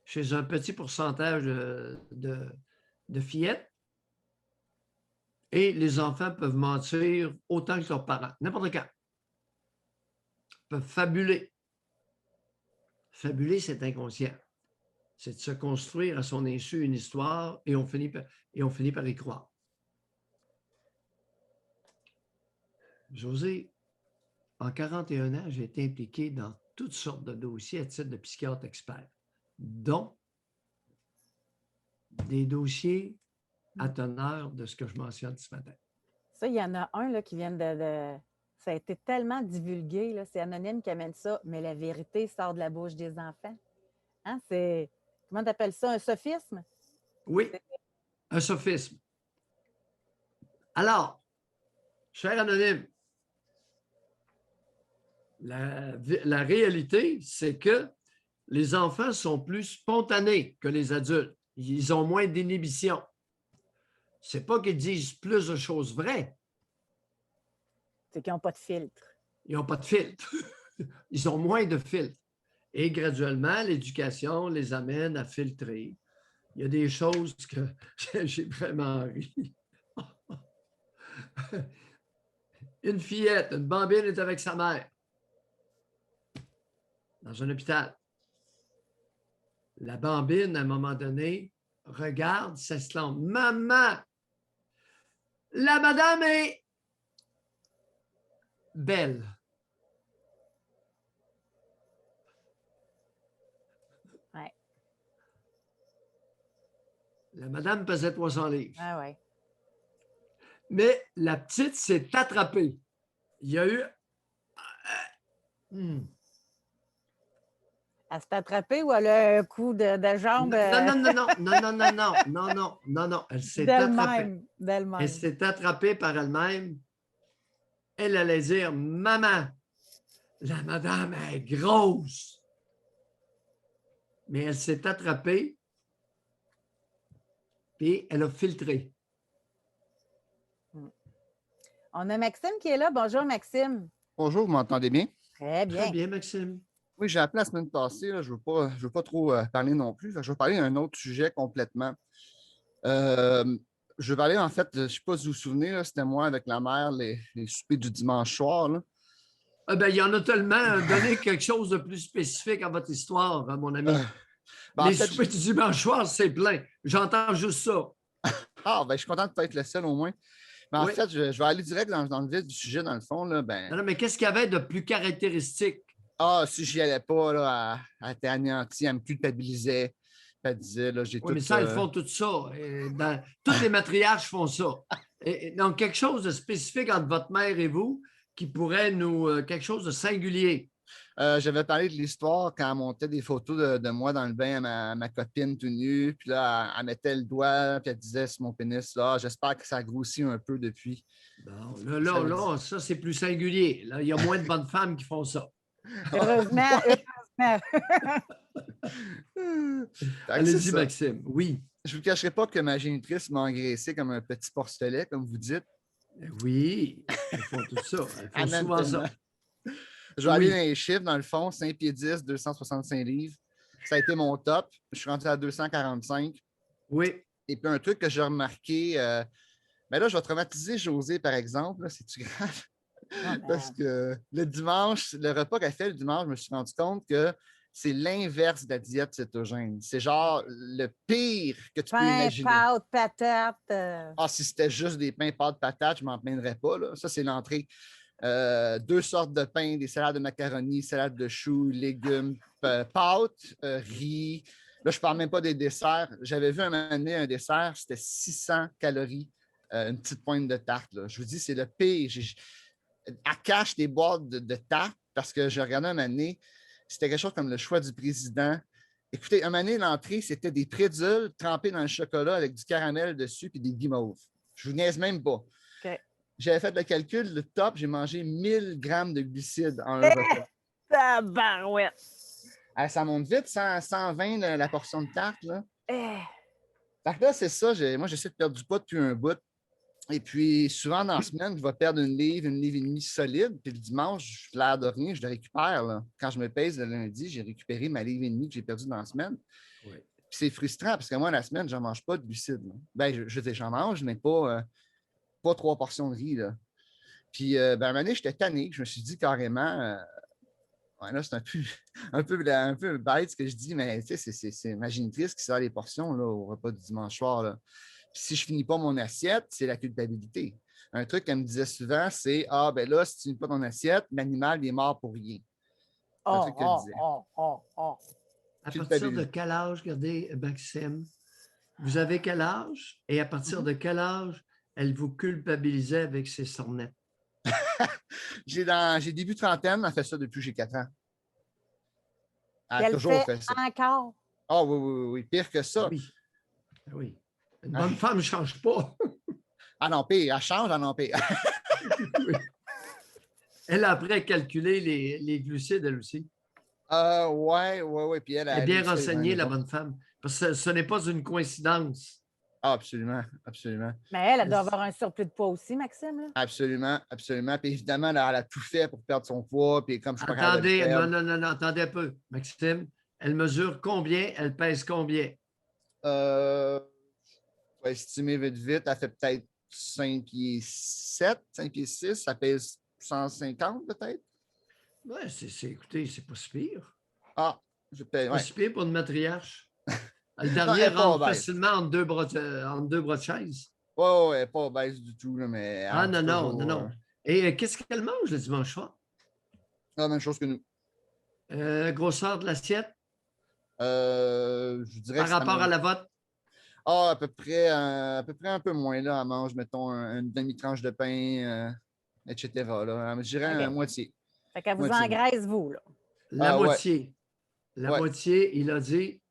chez un petit pourcentage de fillettes. Et les enfants peuvent mentir autant que leurs parents, n'importe quand. Ils peuvent fabuler. Fabuler, c'est inconscient. C'est de se construire à son insu une histoire et on finit par y croire. José, en 41 ans, j'ai été impliqué dans toutes sortes de dossiers à titre de psychiatre expert, dont des dossiers à teneur de ce que je mentionne ce matin. Ça, il y en a un là, qui vient de... Ça a été tellement divulgué, là, c'est anonyme qui amène ça, mais la vérité sort de la bouche des enfants. Hein? C'est... Comment tu appelles ça? Un sophisme? Oui, un sophisme. Alors, cher anonyme, la réalité, c'est que les enfants sont plus spontanés que les adultes. Ils ont moins d'inhibition. Ce n'est pas qu'ils disent plus de choses vraies. C'est qu'ils n'ont pas de filtre. Ils n'ont pas de filtre. Ils ont moins de filtre. Et graduellement, l'éducation les amène à filtrer. Il y a des choses que j'ai vraiment ri. Une fillette, une bambine est avec sa mère dans un hôpital. La bambine, à un moment donné, regarde, s'exclame « Maman, la madame est belle. » Ouais. La madame pesait 300 livres. Ah ouais. Mais la petite s'est attrapée. Il y a eu... Elle s'est attrapée ou elle a un coup de jambe? Non. Elle s'est attrapée. D'elle-même. Elle s'est attrapée par elle-même. Elle allait dire « Maman, la madame est grosse. » Mais elle s'est attrapée et elle a filtré. On a Maxime qui est là. Bonjour, Maxime. Bonjour, vous m'entendez bien? Très bien. Très bien, Maxime. Oui, j'ai appelé la semaine passée. Là, je ne veux pas trop parler non plus. Je vais parler d'un autre sujet complètement. Je vais parler, en fait, je ne sais pas si vous vous souvenez, là, c'était moi avec la mère, les soupers du dimanche soir. Là. Il y en a tellement. Donnez quelque chose de plus spécifique à votre histoire, mon ami. Ben, en Les fait, soupers du dimanche soir, c'est plein. J'entends juste ça. je suis content de ne pas être le seul au moins. Mais en Oui. fait, je vais aller direct dans le vif du sujet, dans le fond. Là, Non, mais qu'est-ce qu'il y avait de plus caractéristique? si j'y allais pas, là, elle était anéantie, elle me culpabilisait. Elle disait, là, j'ai Oui, tout. mais ça, elles font tout ça. Toutes les matriarches font ça. Donc, quelque chose de spécifique entre votre mère et vous qui pourrait nous. Quelque chose de singulier. J'avais parlé de l'histoire quand elle montait des photos de moi dans le bain à ma copine tout nue. Puis là, elle mettait le doigt, puis elle disait sur mon pénis, là, j'espère que ça a grossi un peu depuis. Bon, là, ça, c'est plus singulier. Là, il y a moins de bonnes femmes qui font ça. Heureusement, heureusement. Allez-y, Maxime. Oui. Je ne vous cacherai pas que ma génitrice m'a engraissé comme un petit porcelet, comme vous dites. Oui, elles font tout ça. Elles font souvent ça. Je vais aller dans les chiffres, dans le fond, 5 pieds 10, 265 livres. Ça a été mon top. Je suis rentré à 245. Oui. Et puis un truc que j'ai remarqué, mais là, je vais traumatiser Josée, par exemple. C'est-tu grave? Parce que le dimanche, le repas qu'elle fait le dimanche, je me suis rendu compte que c'est l'inverse de la diète cétogène. C'est genre le pire que tu peux imaginer. Pain, pâte, patate. Si c'était juste des pains, pâtes, patates, je ne m'en plaindrais pas. Là. Ça, c'est l'entrée. 2 sortes de pain, des salades de macaroni, salade de choux, légumes, pâtes, riz. Là, je ne parle même pas des desserts. J'avais vu un moment donné un dessert, c'était 600 calories, une petite pointe de tarte. Là. Je vous dis, c'est le pire. Elle cache des boîtes de tarte parce que j'ai regardé un moment donné, c'était quelque chose comme le choix du président. Écoutez, un moment donné, l'entrée, c'était des prédules trempés dans le chocolat avec du caramel dessus et des guimauves. Je ne vous niaise même pas. OK. J'avais fait le calcul, le top, j'ai mangé 1000 grammes de glucides en un repas. Tabarouette! Ça monte vite, 120 la portion de tarte. Là. Eh. Fait que là, c'est ça. Moi, j'essaie de perdre du poids depuis un bout. Et puis, souvent, dans la semaine, je vais perdre une livre et demie solide. Puis le dimanche, je l'air de rien, je le récupère. Là. Quand je me pèse le lundi, j'ai récupéré ma livre et demie que j'ai perdue dans la semaine. Oui. Puis c'est frustrant parce que moi, la semaine, je n'en mange pas de glucides. Ben, je veux dire, j'en mange, mais pas 3 portions de riz. Là. Puis, à un moment donné, j'étais tanné. Je me suis dit carrément, là, c'est un peu bête ce que je dis, mais tu sais, c'est ma génitrice qui sert les portions là, au repas du dimanche soir. Là. Puis, si je ne finis pas mon assiette, c'est la culpabilité. Un truc qu'elle me disait souvent, c'est ben là, si tu ne finis pas ton assiette, l'animal il est mort pour rien. C'est un truc qu'elle disait. À partir de quel âge, regardez, Maxime, vous avez quel âge et à partir de quel âge elle vous culpabilisait avec ses sornettes? J'ai début trentaine, elle fait ça depuis que j'ai 4 ans. Elle a Elle toujours fait ça. encore. Oui, pire que ça. Oui. Une bonne femme ne change pas. Ah non, pire, elle change, ah non, pire. Oui. Elle a après calculé les glucides, elle aussi. Oui. Puis elle est bien renseignée, la bonne femme. Parce que ce n'est pas une coïncidence. Absolument. Mais elle doit avoir un surplus de poids aussi, Maxime. Là. Absolument. Puis évidemment, elle a tout fait pour perdre son poix. Puis comme je suis pas capable de le Attendez, perdre. non, attendez un peu. Maxime, elle mesure combien? Elle pèse combien? Je vais estimer vite, elle fait peut-être 5 pieds 7, 5 pieds 6, ça pèse 150 peut-être. Oui, écoutez, c'est pas si pire. Je paye. Pas si pire pour une matriarche. Le dernier rentre facilement entre deux bras de chaise. Oui, pas obèse du tout. Là, mais non. Et qu'est-ce qu'elle mange le dimanche soir? La même chose que nous. Grosseur de l'assiette? Je dirais par rapport à la vôtre? À peu près un peu moins. Là. Elle mange, mettons, une demi-tranche de pain, etc. Là. Je dirais la moitié. Fait qu'elle vous engraisse, vous. Là. La moitié. La moitié, il a dit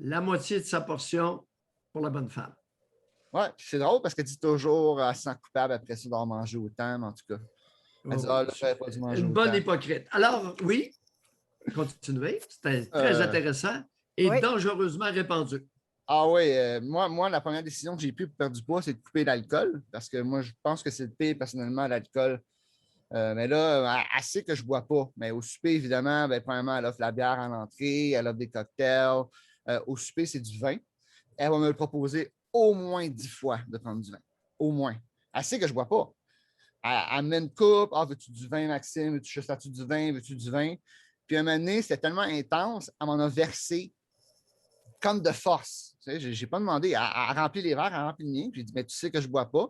la moitié de sa portion pour la bonne femme. Oui, c'est drôle parce qu'elle dit toujours elle se sent coupable après ça d'en manger autant, mais en tout cas. Elle dit, là, j'aurais pas dû manger une autant. bonne hypocrite. Alors, oui, continuez. C'était très intéressant et dangereusement répandu. Moi, la première décision que j'ai prise pour perdre du poids, c'est de couper l'alcool parce que moi, je pense que c'est le pire, personnellement, l'alcool. Mais là, elle sait que je ne bois pas. Mais au souper, évidemment, premièrement, elle offre la bière à l'entrée, elle offre des cocktails. Au souper, c'est du vin. Elle va me le proposer au moins 10 fois de prendre du vin. Au moins. Elle sait que je ne bois pas. Elle met une coupe. Veux-tu du vin, Maxime? Veux-tu juste du vin? Veux-tu du vin? Puis un moment donné, c'était tellement intense, elle m'en a versé comme de force. Tu sais, j'ai pas demandé à remplir les verres, à remplir le mien. Puis j'ai dit, mais tu sais que je bois pas.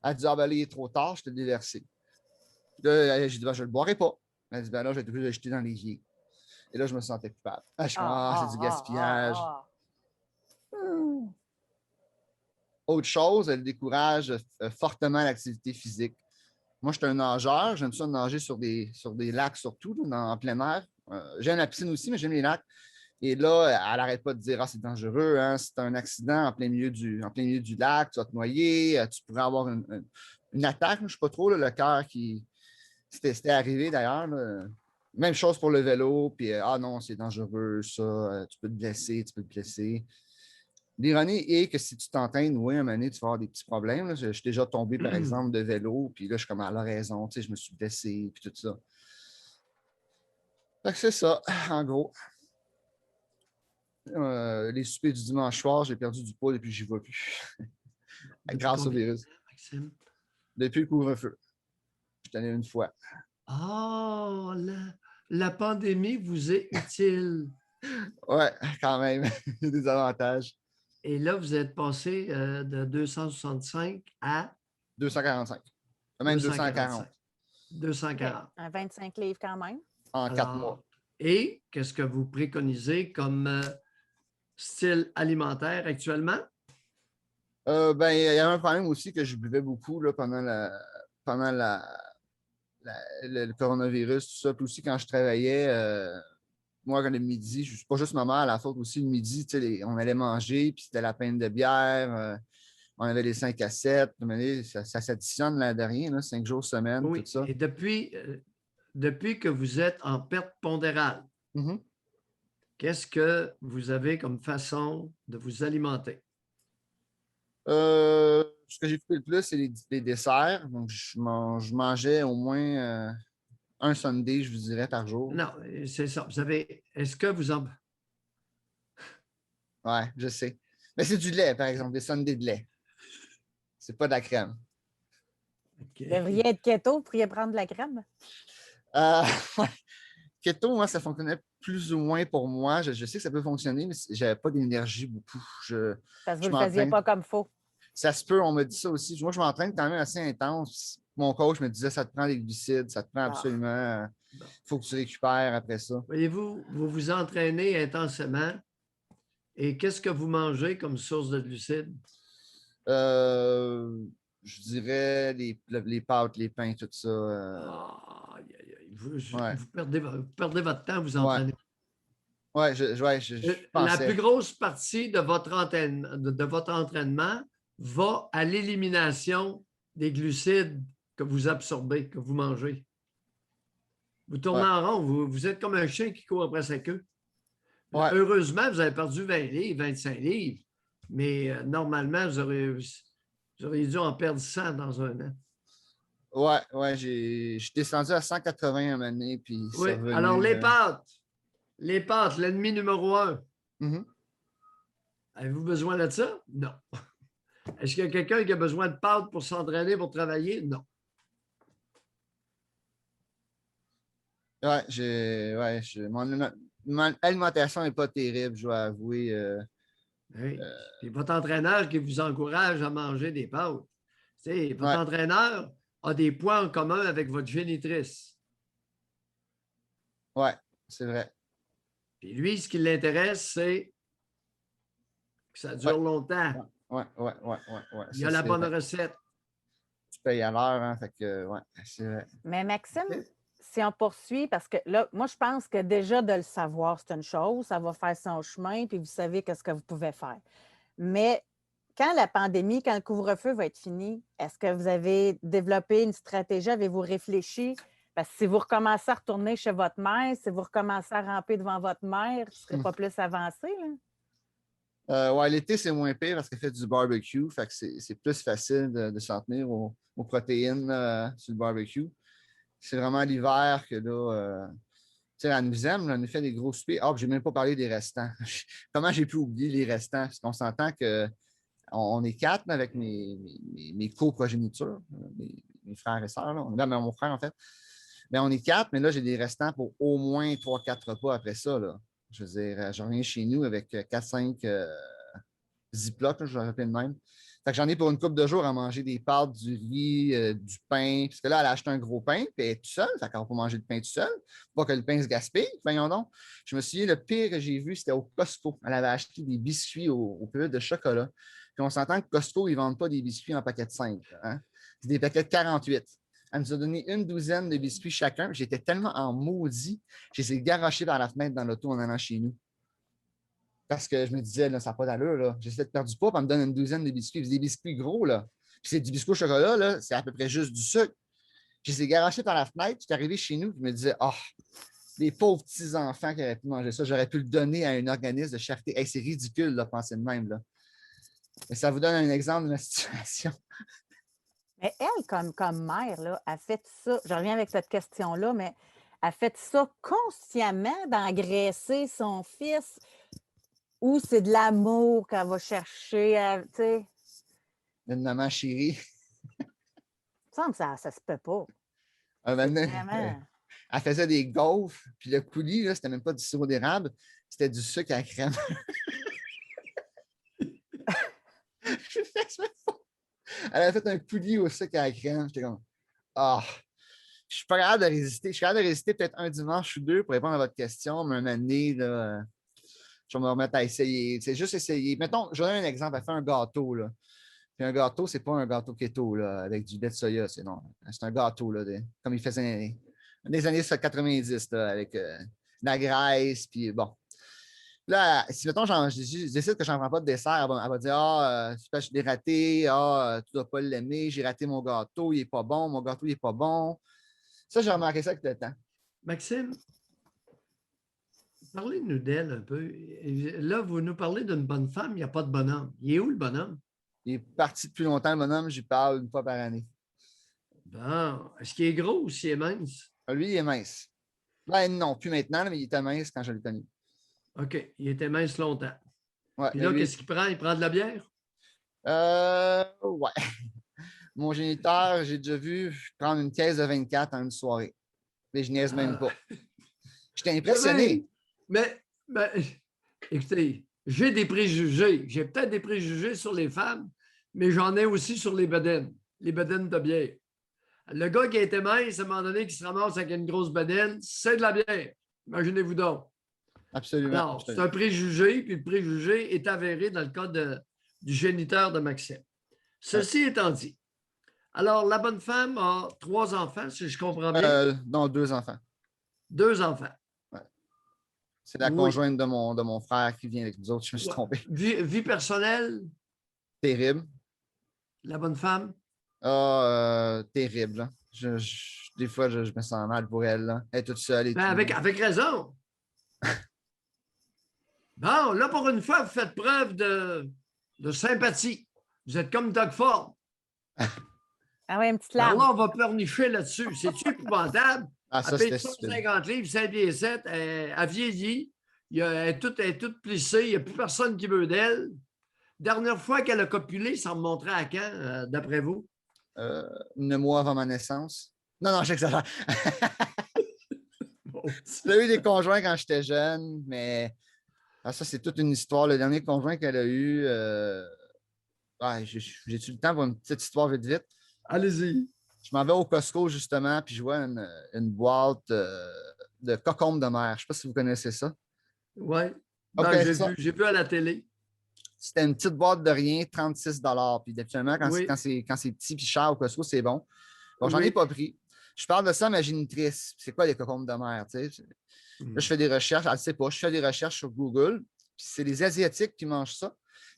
Elle dit, ah ben là, il est trop tard, je te l'ai déversé. Là, j'ai dit, ben, je le boirai pas. Elle dit, ben là, je vais être obligé de le jeter dans l'évier. Et là, je me sentais coupable. Je suis comme, c'est du gaspillage. Autre chose, elle décourage fortement l'activité physique. Moi, je suis un nageur. J'aime ça nager sur des lacs, surtout, là, en plein air. J'aime la piscine aussi, mais j'aime les lacs. Et là, elle n'arrête pas de dire, c'est dangereux, hein, c'est un accident en plein milieu du lac, tu vas te noyer, tu pourrais avoir une attaque, je ne sais pas trop, là, le cœur qui. C'était arrivé d'ailleurs. Même chose pour le vélo, puis non, c'est dangereux, ça, tu peux te blesser. L'ironie est que si tu t'entraînes, oui, à un moment donné, tu vas avoir des petits problèmes. Là. Je suis déjà tombé, par exemple, de vélo, puis là, je suis comme à la raison, je me suis blessé, puis tout ça. Fait que c'est ça, en gros. Les soupers du dimanche soir, j'ai perdu du poids depuis que j'y vais plus. Grâce au virus. Maxime? Depuis le couvre-feu. Je suis allé une fois. Oh, la pandémie vous est utile. Ouais, quand même. Il y a des avantages. Et là, vous êtes passé de 265 à 245. Même 240. 240. Un 25 livres quand même. En 4 mois. Et qu'est-ce que vous préconisez style alimentaire actuellement? Ben, il y avait un problème aussi que je buvais beaucoup là, pendant le coronavirus, tout ça. Puis aussi, quand je travaillais, moi, le midi, c'est pas juste ma mère à la faute aussi, le midi, on allait manger, puis c'était la peine de bière. On avait les 5 à 7. Ça s'additionne l'an dernier, 5 jours semaine, Oui. tout ça. Et depuis que vous êtes en perte pondérale, qu'est-ce que vous avez comme façon de vous alimenter? Ce que j'ai coupé le plus, c'est les desserts. Donc, je mangeais au moins un sundae, je vous dirais, par jour. Non, c'est ça. Est-ce que vous en... Ouais, je sais. Mais c'est du lait, par exemple, des sundaes de lait. C'est pas de la crème. Okay. Vous devriez être keto, vous pourriez prendre de la crème. Keto, moi, ça fonctionnait plus ou moins pour moi. Je sais que ça peut fonctionner, mais j'avais pas d'énergie beaucoup. Parce que vous ne le faisiez pas comme il faut. Ça se peut, on me dit ça aussi. Moi, je m'entraîne quand même assez intense. Mon coach me disait, ça te prend des glucides, ça te prend absolument. Il faut que tu récupères après ça. Voyez-vous, vous vous entraînez intensément. Et qu'est-ce que vous mangez comme source de glucides? Je dirais les pâtes, les pains, tout ça. Vous perdez votre temps, vous entraînez. Oui, je pensais. La plus grosse partie de votre entraînement va à l'élimination des glucides que vous absorbez, que vous mangez. Vous tournez en rond, vous êtes comme un chien qui court après sa queue. Ouais. Heureusement, vous avez perdu 20 livres, 25 livres, mais normalement, vous auriez dû en perdre 100 dans un an. Oui, je suis descendu à 180 un moment donné, puis oui. Revenu, alors, les pâtes, l'ennemi numéro 1. Avez-vous besoin de ça? Non. Est-ce qu'il y a quelqu'un qui a besoin de pâtes pour s'entraîner, pour travailler? Non. Mon alimentation n'est pas terrible, je dois avouer. C'est votre entraîneur qui vous encourage à manger des pâtes. Votre entraîneur a des points en commun avec votre génitrice. Oui, c'est vrai. Puis lui, ce qui l'intéresse, c'est que ça dure longtemps. Oui. Il y a la bonne recette. Tu payes à l'heure, hein, fait que, c'est vrai. Mais Maxime, si on poursuit, parce que là, moi, je pense que déjà de le savoir, c'est une chose, ça va faire son chemin, puis vous savez qu'est-ce que vous pouvez faire. Mais quand la pandémie, quand le couvre-feu va être fini, est-ce que vous avez développé une stratégie? Avez-vous réfléchi? Parce que si vous recommencez à retourner chez votre mère, si vous recommencez à ramper devant votre mère, ce ne serait pas plus avancé, là? L'été, c'est moins pire parce qu'elle fait du barbecue. Fait que c'est plus facile de s'en tenir aux protéines sur le barbecue. C'est vraiment l'hiver que là, tu sais, à Nouzem, on a fait des gros soupers. Je n'ai même pas parlé des restants. Comment j'ai pu oublier les restants? Parce qu'on s'entend qu'on est 4 là, avec mes coprogénitures, mes frères et sœurs. Même mon frère, en fait. Mais on est 4, mais là, j'ai des restants pour au moins 3-4 repas après ça. Là. Je veux dire, je reviens chez nous avec 4-5 Ziplocs, je vais rappeler de même. Fait que j'en ai pour une couple de jours à manger des pâtes, du riz, du pain. Parce que là, elle a acheté un gros pain, puis elle est toute seule. Fait qu'on va manger du pain tout seul. Pas que le pain se gaspille. Voyons donc. Je me souviens, le pire que j'ai vu, c'était au Costco. Elle avait acheté des biscuits au période de chocolat. Puis on s'entend que Costco, ils ne vendent pas des biscuits en paquet de 5. Hein? C'est des paquets de 48. Elle nous a donné une douzaine de biscuits chacun. J'étais tellement en maudit. J'ai essayé de garocher par la fenêtre dans l'auto en allant chez nous. Parce que je me disais, là, ça n'a pas d'allure. Là. J'essaie de perdre du poids, puis elle me donne une douzaine de biscuits. C'est des biscuits gros, là. Puis c'est du biscuit au chocolat, là, c'est à peu près juste du sucre. J'essaie de garocher par la fenêtre. J'étais arrivé chez nous, puis je me disais, oh, les pauvres petits-enfants qui auraient pu manger ça, j'aurais pu le donner à un organisme de charité. Hey, c'est ridicule, là, penser de même. Là. Mais ça vous donne un exemple de ma situation. Mais elle, comme mère, là, a fait ça. Je reviens avec cette question-là, mais a fait ça consciemment d'engraisser son fils ou c'est de l'amour qu'elle va chercher à, tu sais. Une maman chérie. Il me semble que ça ne se peut pas. Vraiment. Elle faisait des gaufres, puis le coulis, là, c'était même pas du sirop d'érable, c'était du sucre à la crème. Elle avait fait un coulis au sucre à la crème. J'étais comme, ah, je suis pas capable de résister. Je suis capable de résister peut-être un dimanche ou deux pour répondre à votre question, mais une année, là, je vais me remettre à essayer. C'est juste essayer. Mettons, je vais donner un exemple. Elle fait un gâteau, là. Puis un gâteau, c'est pas un gâteau keto, là, avec du lait de soya. C'est un gâteau, là, comme il faisait des années 90, là, avec de la graisse, puis bon. Là, si mettons, je décide que je n'en prends pas de dessert, elle va dire ah, je l'ai raté, ah, tu ne dois pas l'aimer, j'ai raté mon gâteau, il n'est pas bon, mon gâteau, il n'est pas bon. Ça, j'ai remarqué ça avec le temps. Maxime, parlez-nous d'elle un peu. Là, vous nous parlez d'une bonne femme, il n'y a pas de bonhomme. Il est où le bonhomme? Il est parti depuis longtemps, le bonhomme, j'y parle une fois par année. Bon, est-ce qu'il est gros ou s'il est mince? Lui, il est mince. Ben non, plus maintenant, mais il était mince quand je l'ai connu. OK, il était mince longtemps. Ouais, puis là, lui, qu'est-ce qu'il prend? Il prend de la bière? Ouais. Mon géniteur, j'ai déjà vu prendre une caisse de 24 en une soirée. Mais je niaise même pas. J'étais impressionné. Mais, écoutez, j'ai des préjugés. J'ai peut-être des préjugés sur les femmes, mais j'en ai aussi sur les bedaines de bière. Le gars qui a été mince, à un moment donné, qui se ramasse avec une grosse bedaine, c'est de la bière. Imaginez-vous donc. Absolument. Alors, c'est un préjugé, puis le préjugé est avéré dans le cas du géniteur de Maxime. Ceci étant dit, alors la bonne femme a 3 enfants, si je comprends bien. Non, 2 enfants. 2 enfants. Ouais. C'est la conjointe de mon frère qui vient avec nous autres. Je me suis trompé. Vie personnelle? Terrible. La bonne femme? Terrible. Des fois, je me sens mal pour elle. Là. Elle est toute seule. Avec raison. Bon, là, pour une fois, vous faites preuve de sympathie. Vous êtes comme Doug Ford. Ah oui, une petite larme. Alors là, on va pleurnicher là-dessus. C'est-tu épouvantable? Ah, ça, elle paye 150 livres, 5 pieds 7, elle vieillit. Elle est toute plissée. Il n'y a plus personne qui veut d'elle. Dernière fois qu'elle a copulé, ça remonterait à quand, d'après vous? 9 mois avant ma naissance. Non, j'exagère. J'ai eu des conjoints quand j'étais jeune, mais ça, c'est toute une histoire. Le dernier conjoint qu'elle a eu, j'ai-tu le temps pour une petite histoire vite? Allez-y. Je m'en vais au Costco, justement, puis je vois une boîte de cocombes de mer. Je ne sais pas si vous connaissez ça. Oui. Okay, j'ai vu à la télé. C'était une petite boîte de rien, 36 $. Puis habituellement, quand c'est petit et cher au Costco, c'est bon. Bon, j'en ai pas pris. Je parle de ça à ma génitrice. C'est quoi les cocombes de mer? Tu sais? Là, je fais des recherches. Elle ne sait pas. Je fais des recherches sur Google. Puis c'est les Asiatiques qui mangent ça.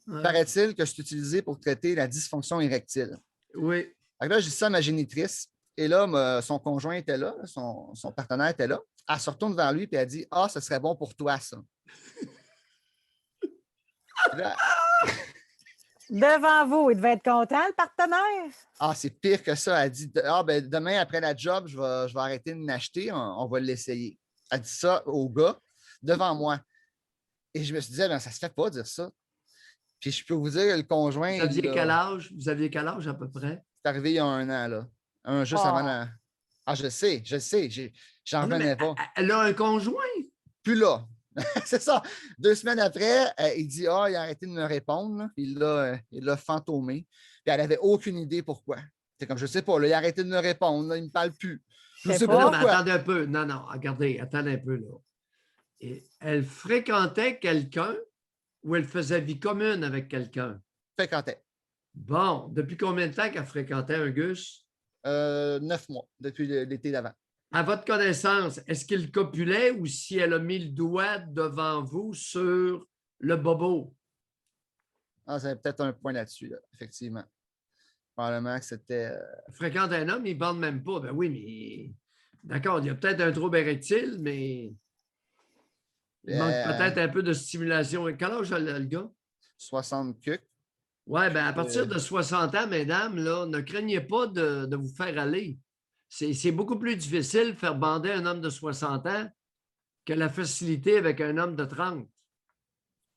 Ouais. Paraît-il que c'est utilisé pour traiter la dysfonction érectile. Oui. Donc là, j'ai dit ça à ma génitrice. Et là, son conjoint était là, son partenaire était là. Elle se retourne vers lui et elle dit « Ah, ce serait bon pour toi, ça. » Là, devant vous, il devait être content, le partenaire. Ah, c'est pire que ça. Elle dit demain, après la job, je vais arrêter de l'acheter, on va l'essayer. Elle dit ça au gars devant moi. Et je me suis dit, ça ne se fait pas dire ça. Puis je peux vous dire, le conjoint. Vous aviez quel âge? Vous aviez quel âge à peu près? C'est arrivé il y a 1 an, là. Juste avant la. Ah, je sais. J'en revenais pas. Elle a un conjoint? Plus là. C'est ça. 2 semaines après, il dit il a arrêté de me répondre. Là. Puis il l'a fantomé. Puis elle n'avait aucune idée pourquoi. C'est comme je sais pas, là, il a arrêté de me répondre. Là, il ne me parle plus. Je ne sais pas. pas Non, mais pourquoi. attendez un peu. Non, regardez, attendez un peu là. Et elle fréquentait quelqu'un ou elle faisait vie commune avec quelqu'un? Fréquentait. Bon, depuis combien de temps qu'elle fréquentait un Gus? 9 mois, depuis l'été d'avant. À votre connaissance, est-ce qu'il copulait ou si elle a mis le doigt devant vous sur le bobo? Ah, c'est peut-être un point là-dessus, là, effectivement. Probablement que c'était. Fréquente un homme, il ne bande même pas. Ben oui, mais d'accord, il y a peut-être un trouble érectile, mais il manque peut-être un peu de stimulation. Quel âge a le gars? 60 cucs. Oui, bien, à partir de 60 ans, mesdames, là, ne craignez pas de vous faire aller. C'est beaucoup plus difficile de faire bander un homme de 60 ans que la facilité avec un homme de 30.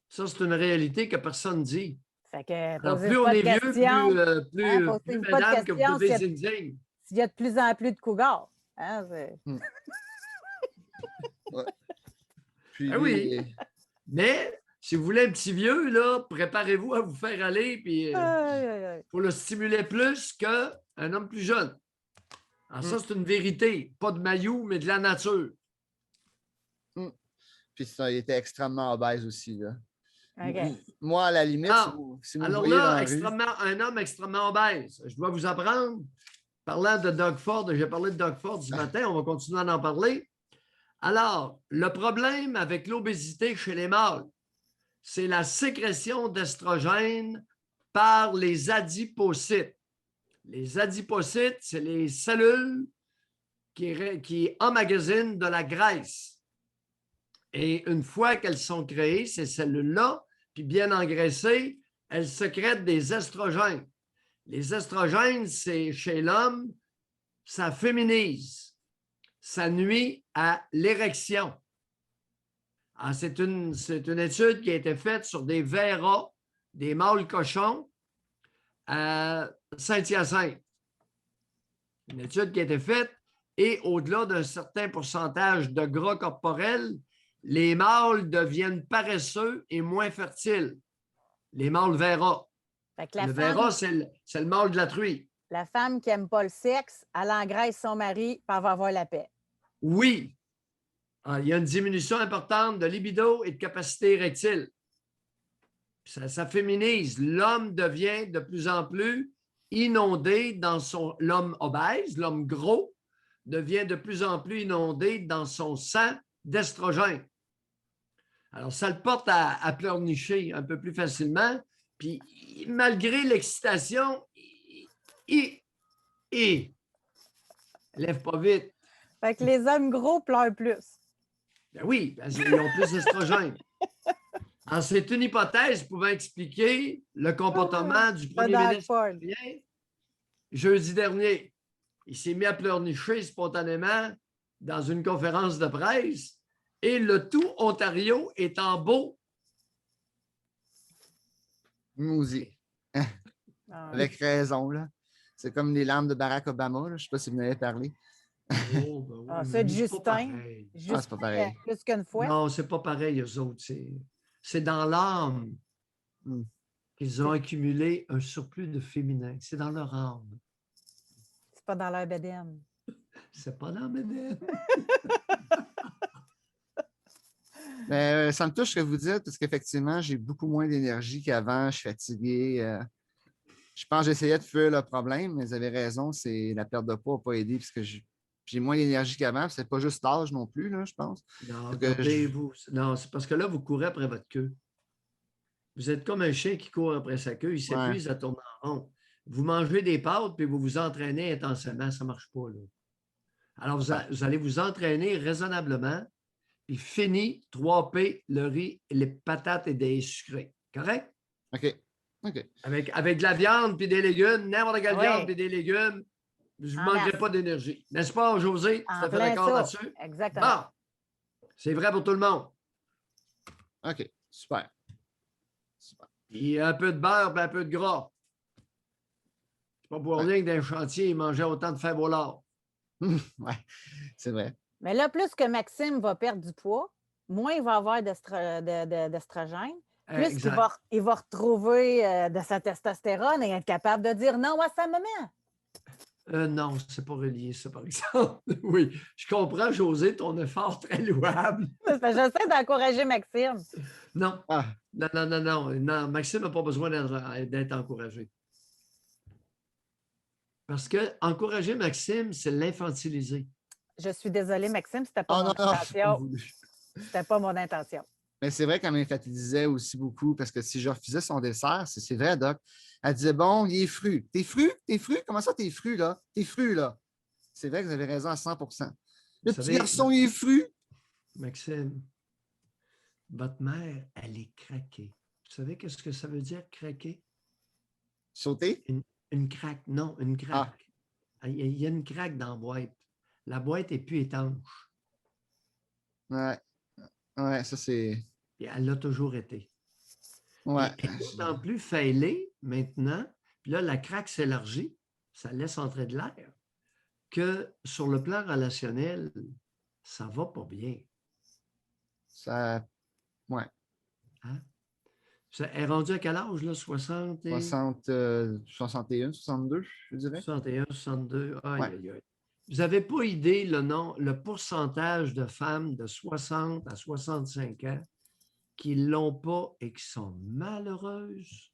Ça, c'est une réalité que personne ne dit. Fait que Alors, posez plus on pas de est vieux, questions. plus Posez-vous pas de mesdames, que vous questions devez s'il zing-zing. y a de plus en plus de cougars. Hein, Ouais. Puis, Ah oui. Mais si vous voulez un petit vieux, là, préparez-vous à vous faire aller, puis il faut le stimuler plus qu'un homme plus jeune. Alors ça, c'est une vérité. Pas de maillot, mais de la nature. Puis ça, il était extrêmement obèse aussi. Là. OK. Moi, à la limite, Ah, si vous me alors voyez dans là, la rue, un homme extrêmement obèse. Je dois vous apprendre, parlant de Doug Ford, j'ai parlé de Doug Ford ce matin, on va continuer à en parler. Alors, le problème avec l'obésité chez les mâles, c'est la sécrétion d'estrogène par les adipocytes. Les adipocytes, c'est les cellules qui emmagasinent de la graisse. Et une fois qu'elles sont créées, ces cellules-là, puis bien engraissées, elles sécrètent des estrogènes. Les estrogènes, c'est chez l'homme, ça féminise. Ça nuit à l'érection. C'est une étude qui a été faite sur des verras, des mâles cochons à Saint-Hyacinthe. Une étude qui a été faite et au-delà d'un certain pourcentage de gras corporel, les mâles deviennent paresseux et moins fertiles. Les mâles verras. Le verra, c'est le mâle de la truie. La femme qui n'aime pas le sexe, elle engraisse son mari, puis elle va avoir la paix. Oui. Il y a une diminution importante de libido et de capacité érectile. Ça féminise. L'homme devient de plus en plus inondé dans son... L'homme obèse, l'homme gros, devient de plus en plus inondé dans son sang d'estrogène. Alors, ça le porte à pleurnicher un peu plus facilement. Puis, malgré l'excitation, il lève pas vite. Fait que les hommes gros pleurent plus. Ben oui, parce qu'ils ont plus d'estrogène. Alors, c'est une hypothèse pouvant expliquer le comportement du premier ministre jeudi dernier. Il s'est mis à pleurnicher spontanément dans une conférence de presse et le tout Ontario est en beau. Mousi. Avec raison, là. C'est comme les larmes de Barack Obama, là. Je ne sais pas si vous en avez parlé. Oh, ben oui, c'est de c'est Justin. pas pareil. Justin, c'est pas pareil. Plus qu'une fois. Non, c'est pas pareil, eux autres. C'est dans l'âme qu'ils ont accumulé un surplus de féminin. C'est dans leur âme. C'est pas dans leur bédaine. C'est pas dans mes dents. Mais ça me touche ce que vous dites, parce qu'effectivement, j'ai beaucoup moins d'énergie qu'avant. Je suis fatigué. Je pense que j'essayais de fuir le problème, mais vous avez raison, c'est la perte de poids n'a pas aidé, parce que j'ai moins d'énergie qu'avant. C'est pas juste l'âge non plus, là, je pense. Non, regardez-vous. Non, c'est parce que là, vous courez après votre queue. Vous êtes comme un chien qui court après sa queue. Il s'épuise à tourner en rond. Vous mangez des pâtes puis vous vous entraînez intensément. Ça ne marche pas, là. Alors, vous allez vous entraîner raisonnablement, puis fini 3P, le riz, les patates et des sucrés. Correct? OK. Avec de la viande puis des légumes, n'importe quelle viande puis des légumes, je ne manquerai pas d'énergie. N'est-ce pas, José? Tu te fais d'accord là-dessus? Exactement. Bon. C'est vrai pour tout le monde. OK. Super. Puis un peu de beurre et un peu de gras. C'est pas pour rien que dans un chantier, ils mangeaient autant de fèves au lard. Oui, c'est vrai. Mais là, plus que Maxime va perdre du poids, moins il va avoir d'estrogène, plus Exact. il va retrouver de sa testostérone et être capable de dire non à sa maman. Non, c'est pas relié, ça, par exemple. Oui, je comprends, José, ton effort très louable. C'est parce que j'essaie d'encourager Maxime. Non, Ah, non, Maxime n'a pas besoin d'être encouragé. Parce que encourager Maxime, c'est l'infantiliser. Je suis désolée, Maxime, c'était pas ah mon non, non, j'ai pas intention. voulu. C'était pas mon intention. Mais c'est vrai qu'elle m'infantilisait aussi beaucoup parce que si je refusais son dessert, c'est vrai, Doc. Elle disait bon, il est fru. T'es fru? T'es fru? Comment ça, t'es fru, là? T'es fru, là. C'est vrai que vous avez raison à 100 Le petit savez, garçon, il est fru. Maxime, votre mère, elle est craquée. Vous savez qu'est-ce que ça veut dire, craquer? Sauter? Une craque, non, une craque. Il y a une craque dans la boîte. La boîte n'est plus étanche. Ouais. Ouais, ça c'est. Et elle l'a toujours été. Ouais. Et elle est d'autant plus fêlée maintenant, puis là, la craque s'élargit, ça laisse entrer de l'air, que sur le plan relationnel, ça va pas bien. Ça. Ouais. Hein? Elle est rendue à quel âge, là? 60 et... 61, 62, je dirais. 61, 62. Aïe, Ouais. aïe, aïe. Vous n'avez pas idée le pourcentage de femmes de 60 à 65 ans qui ne l'ont pas et qui sont malheureuses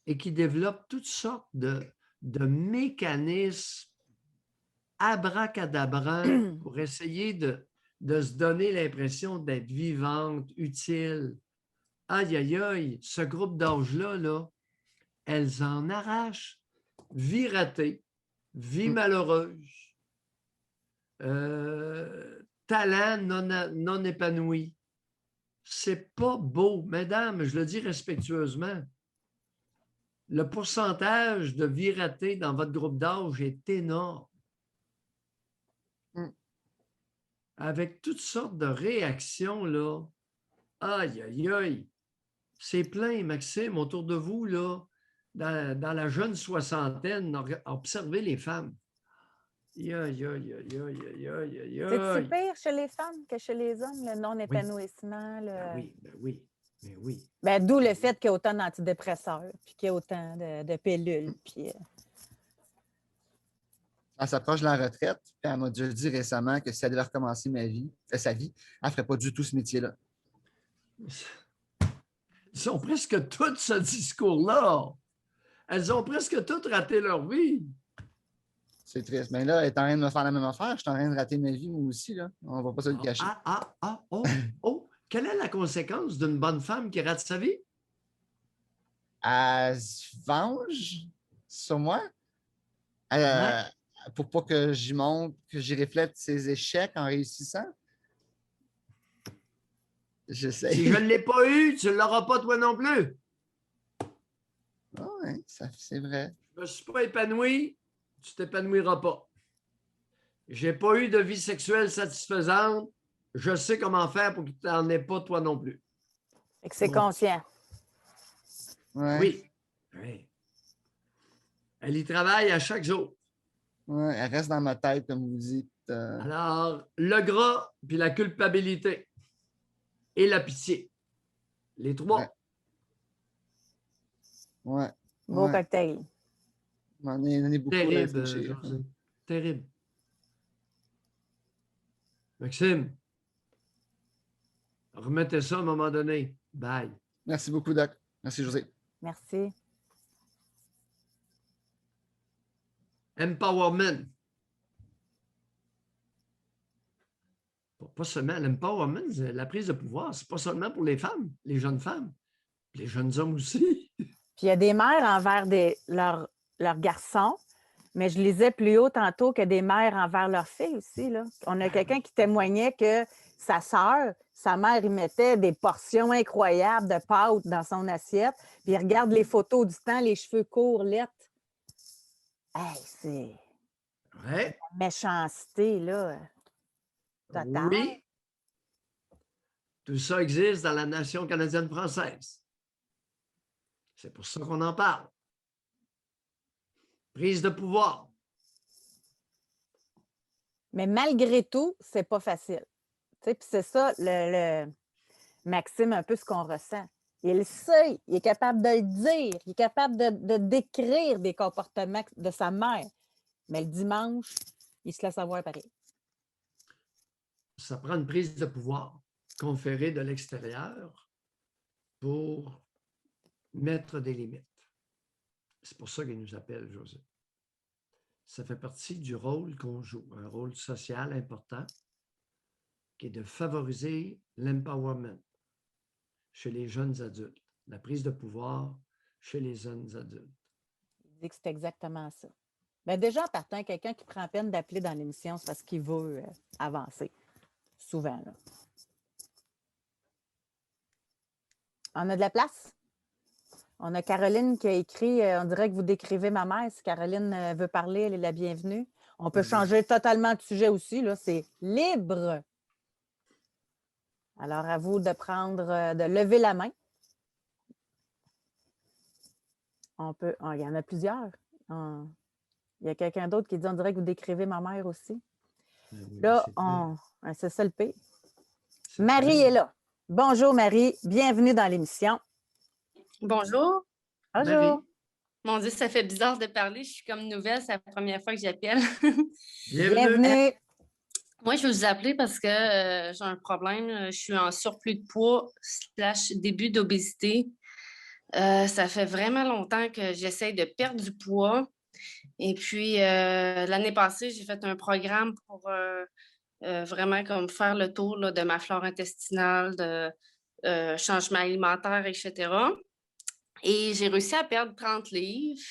et qui développent toutes sortes de mécanismes abracadabrants pour essayer de se donner l'impression d'être vivante, utile. Aïe, aïe, aïe, ce groupe d'âge-là, là, elles en arrachent. Vie ratée, vie malheureuse, talent non épanoui. C'est pas beau. Mesdames, je le dis respectueusement, le pourcentage de vie ratée dans votre groupe d'âge est énorme. Avec toutes sortes de réactions, là. Aïe, aïe, aïe. C'est plein, Maxime, autour de vous, là, dans la jeune soixantaine, observez les femmes. Aïe, aïe, aïe, aïe, aïe, aïe, aïe, C'est-tu pire chez les femmes que chez les hommes, le non-épanouissement? Oui, ben oui, ben oui. Ben, d'où le fait qu'il y a autant d'antidépresseurs, puis qu'il y a autant de pilules. Puis, Elle s'approche de la retraite, puis elle m'a déjà dit récemment que si elle devait recommencer sa vie, elle ne ferait pas du tout ce métier-là. Ils ont presque tout ce discours-là. Elles ont presque toutes raté leur vie. C'est triste. Mais là, elle est en train de me faire la même affaire. Je suis en train de rater ma vie, moi aussi. Là. On ne va pas se le cacher. Quelle est la conséquence d'une bonne femme qui rate sa vie? Elle se venge sur moi pour pas que j'y montre, que j'y reflète ses échecs en réussissant. J'essaie. Si je ne l'ai pas eu, tu ne l'auras pas toi non plus. Oui, c'est vrai. Je ne me suis pas épanoui, tu ne t'épanouiras pas. Je n'ai pas eu de vie sexuelle satisfaisante. Je sais comment faire pour que tu n'en aies pas toi non plus. et que c'est conscient. Ouais. Oui. Elle y travaille à chaque jour. Ouais, elle reste dans ma tête, comme vous dites. Alors, le gras, puis la culpabilité et la pitié. Les trois. Ouais. Beau cocktail. On est beaucoup. Terrible, José. Terrible. Maxime, remettez ça à un moment donné. Bye. Merci beaucoup, Doc. Merci, José. Merci. Empowerment. Pas seulement l'empowerment, la prise de pouvoir, c'est pas seulement pour les femmes, les jeunes femmes, les jeunes hommes aussi. Puis il y a des mères envers leurs garçons, mais je lisais plus haut tantôt que des mères envers leurs filles aussi. Là. On a quelqu'un qui témoignait que sa sœur, sa mère, il mettait des portions incroyables de pâtes dans son assiette, puis il regarde les photos du temps, les cheveux courts, lettres. Hey, c'est Ouais. la méchanceté, là. Totale. Oui. Tout ça existe dans la nation canadienne française. C'est pour ça qu'on en parle. Prise de pouvoir. Mais malgré tout, c'est pas facile. Tu sais, puis c'est ça, Maxime, un peu ce qu'on ressent. Il le sait, il est capable de le dire, il est capable de décrire des comportements de sa mère. Mais le dimanche, il se laisse avoir pareil. Ça prend une prise de pouvoir conférée de l'extérieur pour mettre des limites. C'est pour ça qu'il nous appelle, José. Ça fait partie du rôle qu'on joue, un rôle social important qui est de favoriser l'empowerment chez les jeunes adultes, la prise de pouvoir chez les jeunes adultes. Il dit que c'est exactement ça. Bien, déjà, en partant, quelqu'un qui prend la peine d'appeler dans l'émission, c'est parce qu'il veut avancer. Souvent, là. On a de la place? On a Caroline qui a écrit on dirait que vous décrivez ma mère. Si Caroline veut parler, elle est la bienvenue. On peut changer totalement de sujet aussi, là. C'est libre. Alors, à vous de prendre, de lever la main. On peut. Il y en a plusieurs. Il y a quelqu'un d'autre qui dit on dirait que vous décrivez ma mère aussi. Oui, Là, c'est ça le pire. Marie est là. Bonjour, Marie. Bienvenue dans l'émission. Bonjour. Bonjour. Marie. Mon Dieu, ça fait bizarre de parler. Je suis comme nouvelle. C'est la première fois que j'appelle. Bienvenue. Moi, je veux vous appeler parce que j'ai un problème. Je suis en surplus de poids / début d'obésité. Ça fait vraiment longtemps que j'essaye de perdre du poids. Et puis, l'année passée, j'ai fait un programme pour vraiment comme faire le tour là, de ma flore intestinale, de changement alimentaire, etc. Et j'ai réussi à perdre 30 livres.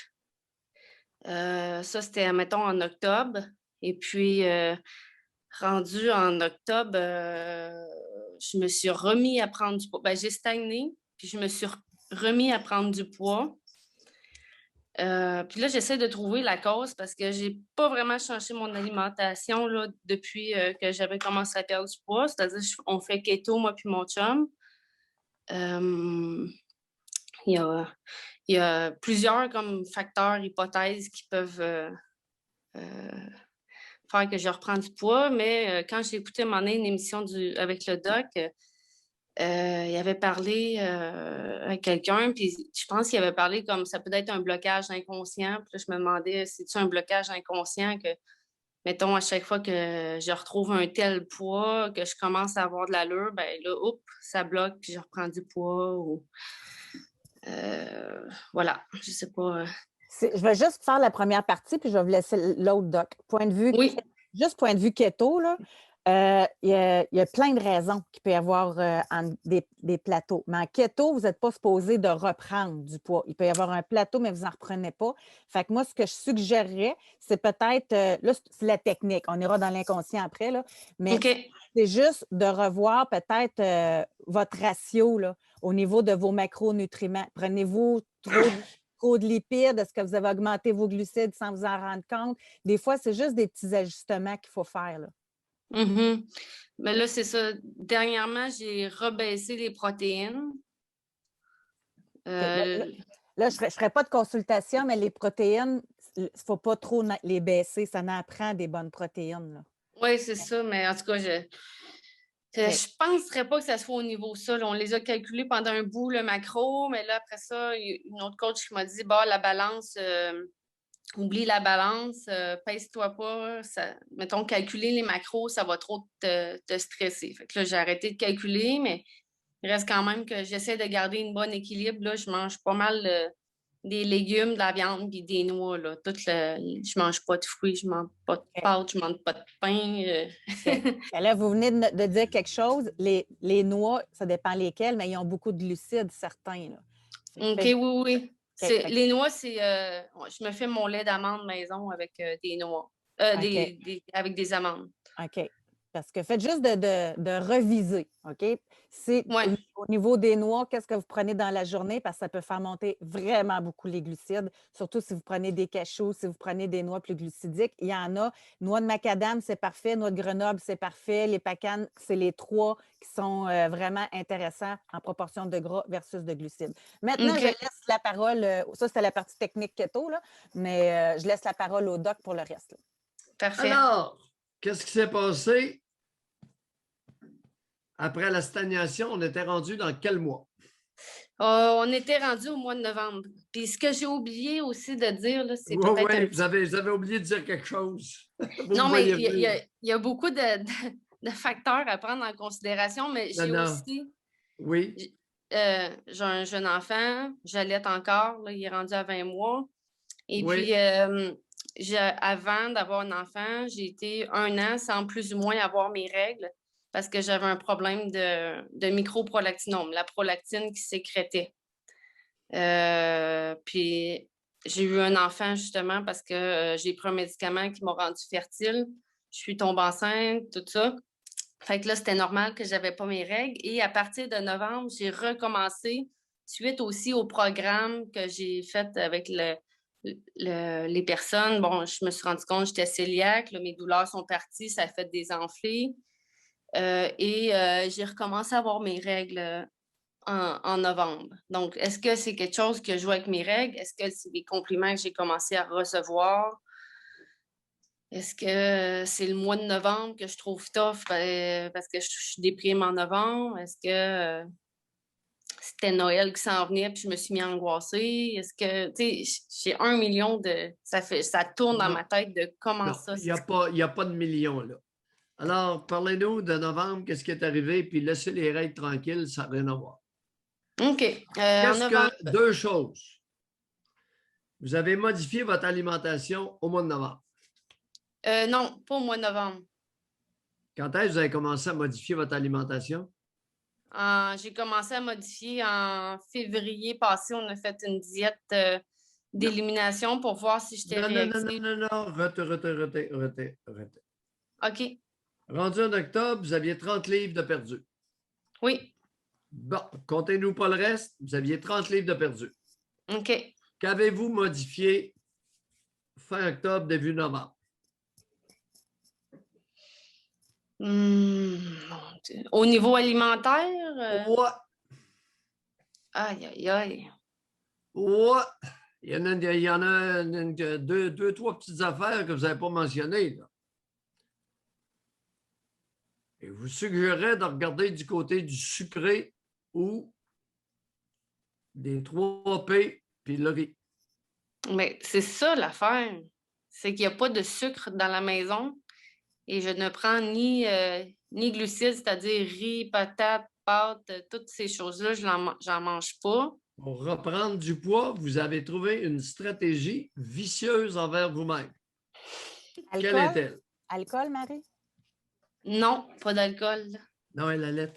Ça, c'était, mettons, en octobre. Et puis, rendu en octobre, je me suis remis à prendre du poids. Ben, j'ai stagné, puis je me suis remis à prendre du poids. Puis là, j'essaie de trouver la cause parce que j'ai pas vraiment changé mon alimentation là, depuis que j'avais commencé à perdre du poids. C'est-à-dire, on fait keto, moi puis mon chum. Il y a plusieurs comme facteurs, hypothèses qui peuvent faire que je reprends du poids, mais quand j'ai écouté une émission avec le doc, il avait parlé à quelqu'un, puis je pense qu'il avait parlé comme ça peut être un blocage inconscient. Puis là, je me demandais, c'est-tu un blocage inconscient que, mettons, à chaque fois que je retrouve un tel poids, que je commence à avoir de l'allure, ben là, oups, ça bloque, puis je reprends du poids. Ou, voilà, je sais pas. Je vais juste faire la première partie, puis je vais vous laisser l'autre doc. Point de vue, Oui. juste point de vue keto, là, il y a plein de raisons qu'il peut y avoir des plateaux. Mais en keto, vous n'êtes pas supposé de reprendre du poids. Il peut y avoir un plateau, mais vous n'en reprenez pas. Fait que moi, ce que je suggérerais, c'est peut-être, là, c'est la technique. On ira dans l'inconscient après, là, mais c'est juste de revoir peut-être votre ratio là, au niveau de vos macronutriments. Prenez-vous trop de lipides? Est-ce que vous avez augmenté vos glucides sans vous en rendre compte? Des fois, c'est juste des petits ajustements qu'il faut faire, là. Mais là, c'est ça. Dernièrement, j'ai rebaissé les protéines. Là, je ne ferai pas de consultation, mais les protéines, il ne faut pas trop les baisser. Ça en prend des bonnes protéines. Oui, c'est ça. Mais en tout cas, je ne penserais pas que ça soit au niveau ça. Là. On les a calculés pendant un bout, le macro, mais là, après ça, il y a une autre coach qui m'a dit la balance, oublie la balance, pèse-toi pas. Ça, mettons, calculer les macros, ça va trop te stresser. Fait que là, j'ai arrêté de calculer, mais il reste quand même que j'essaie de garder un bon équilibre. Là. Je mange pas mal des légumes, de la viande et des noix. Là. Je mange pas de fruits, je mange pas de pâtes, je mange pas de pain. Là, vous venez de dire quelque chose. Les noix, ça dépend lesquelles, mais ils ont beaucoup de glucides, certains. Là. OK, oui. Les noix, c'est... je me fais mon lait d'amande maison avec des noix. Avec des amandes. OK. Parce que faites juste de reviser, OK? Au niveau des noix, qu'est-ce que vous prenez dans la journée? Parce que ça peut faire monter vraiment beaucoup les glucides, surtout si vous prenez des cachous, si vous prenez des noix plus glucidiques. Il y en a. Noix de macadam, c'est parfait. Noix de Grenoble, c'est parfait. Les pacanes, c'est les trois qui sont vraiment intéressants en proportion de gras versus de glucides. Maintenant, je laisse la parole. Ça, c'était la partie technique keto, là, mais je laisse la parole au doc pour le reste. Là. Parfait. Alors, qu'est-ce qui s'est passé après la stagnation, on était rendu dans quel mois? On était rendu au mois de novembre. Puis ce que j'ai oublié aussi de dire, là, c'est Oui, peut-être oui, un vous avez oublié de dire quelque chose. Vous Non, me mais voyez il venir. y a beaucoup de facteurs à prendre en considération, mais Non, j'ai non. aussi, Oui, j'ai un jeune enfant, j'allaite encore, là, il est rendu à 20 mois. Et oui. puis, avant d'avoir un enfant, j'ai été 1 an sans plus ou moins avoir mes règles parce que j'avais un problème de microprolactinome, la prolactine qui sécrétait. Puis, j'ai eu un enfant justement parce que j'ai pris un médicament qui m'a rendue fertile. Je suis tombée enceinte, tout ça. Fait que là, c'était normal que je n'avais pas mes règles. Et à partir de novembre, j'ai recommencé suite aussi au programme que j'ai fait avec les personnes. Bon, je me suis rendu compte que j'étais cœliaque, là, mes douleurs sont parties, ça a fait des enflées. J'ai recommencé à avoir mes règles en novembre. Donc, est-ce que c'est quelque chose que je joue avec mes règles? Est-ce que c'est des compliments que j'ai commencé à recevoir? Est-ce que c'est le mois de novembre que je trouve tough parce que je suis déprime en novembre? Est-ce que c'était Noël qui s'en venait puis je me suis mis à angoisser? Est-ce que, tu sais, j'ai 1 million de... Ça tourne dans Non. ma tête de comment Non, ça... il n'y a pas de millions, là. Alors, parlez-nous de novembre, qu'est-ce qui est arrivé, puis laissez les règles tranquilles, ça n'a rien à voir. OK. En novembre... Deux choses. Vous avez modifié votre alimentation au mois de novembre. Non, pas au mois de novembre. Quand est-ce que vous avez commencé à modifier votre alimentation? J'ai commencé à modifier en février passé. On a fait une diète d'élimination pour voir si j'étais réactive. Non. Arrêtez. OK. Rendu en octobre, vous aviez 30 livres de perdu. Oui. Bon, comptez-nous pas le reste. Vous aviez 30 livres de perdu. OK. Qu'avez-vous modifié fin octobre, début novembre? Au niveau alimentaire? Ouais. Aïe. Ouais. Il y en a deux, trois petites affaires que vous n'avez pas mentionnées, là. Et je vous suggérerais de regarder du côté du sucré ou des 3P puis le riz. Mais c'est ça l'affaire. C'est qu'il n'y a pas de sucre dans la maison et je ne prends ni glucides, c'est-à-dire riz, patates, pâtes, toutes ces choses-là, je n'en mange pas. Pour reprendre du poids, vous avez trouvé une stratégie vicieuse envers vous-même. Quelle est-elle? Alcool, Marie? Non, pas d'alcool. Non, elle allait.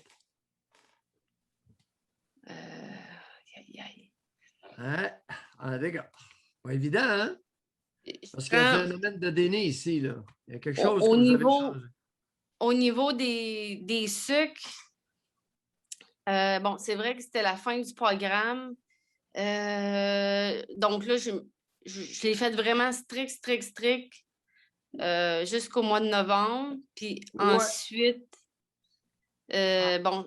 Hein? Ah, d'accord. Pas évident, hein? Parce qu'il y a un phénomène de déni ici, là. Il y a quelque chose que vous avez changé. Au niveau des sucres, bon, c'est vrai que c'était la fin du programme. Donc là, je l'ai fait vraiment strict jusqu'au mois de novembre. Puis ensuite, bon,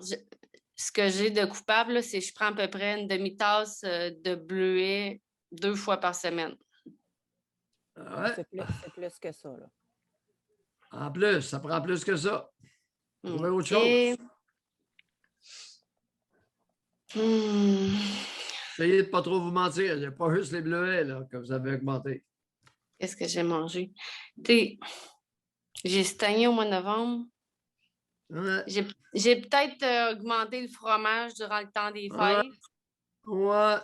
ce que j'ai de coupable, c'est que je prends à peu près une demi-tasse de bleuet 2 fois par semaine. Ouais. C'est plus que ça, là. En plus, ça prend plus que ça. Trouvez autre chose. Essayez de ne pas trop vous mentir. Il n'y a pas juste les bleuets là, que vous avez augmenté. Qu'est-ce que j'ai mangé? J'ai stagné au mois de novembre. Ouais. J'ai peut-être augmenté le fromage durant le temps des fêtes. Ouais.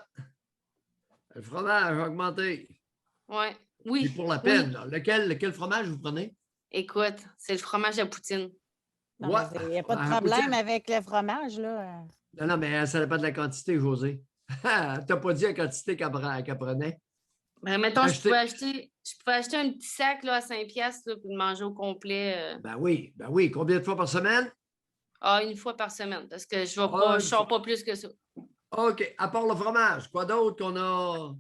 Le fromage a augmenté. Ouais. Oui. Et pour la peine. Là. Lequel fromage vous prenez? Écoute, c'est le fromage à poutine. Il n'y a pas de problème avec le fromage, là. Non, mais ça dépend de la quantité, José. Tu n'as pas dit la quantité qu'elle prenait. Ben, mettons, je pouvais acheter un petit sac là, à 5$ là, pour le manger au complet. Ben oui. Combien de fois par semaine? 1 fois par semaine, parce que je ne sors pas plus que ça. OK. À part le fromage, quoi d'autre qu'on a?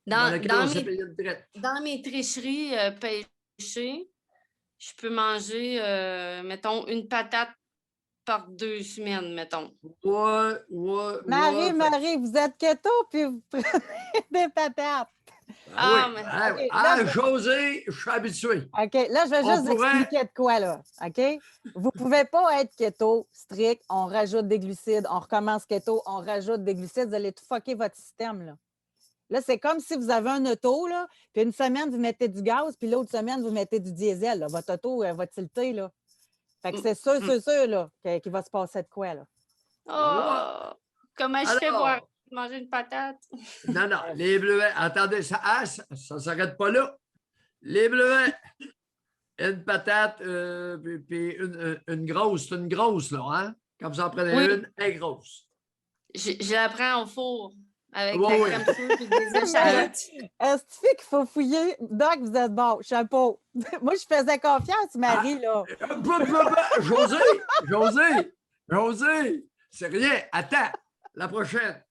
Dans mes tricheries pêchées, je peux manger, mettons, une patate par 2 semaines, mettons. Ouais. Marie, vous êtes keto, puis vous prenez des patates. Ah, oui. mais- Ah, oui. OK, Ah, là, José, je suis habitué. OK, là, je vais On juste vous pourrait- expliquer de quoi, là. OK? Vous ne pouvez pas être keto strict, on rajoute des glucides, on recommence keto, on rajoute des glucides, vous allez tout fucker votre système, là. Là, c'est comme si vous avez un auto, là, puis une semaine, vous mettez du gaz, puis l'autre semaine, vous mettez du diesel, là. Votre auto va tilter, là. Fait que c'est sûr, là, qu'il va se passer de quoi, là. Oh, comment je fais pour Alors, manger une patate? non, non, les bleuets, attendez, ça ne s'arrête pas là. Les bleuets, une patate, puis une grosse, c'est une grosse, là, hein? Quand vous en prenez Oui. une, elle est grosse. Je la prends au four avec Oui, la oui. crème sûre et des échalotes. Est-ce que qu'il faut fouiller? Doc, vous êtes bon, chapeau. Moi, je faisais confiance, Marie, là. José, c'est rien. Attends, la prochaine.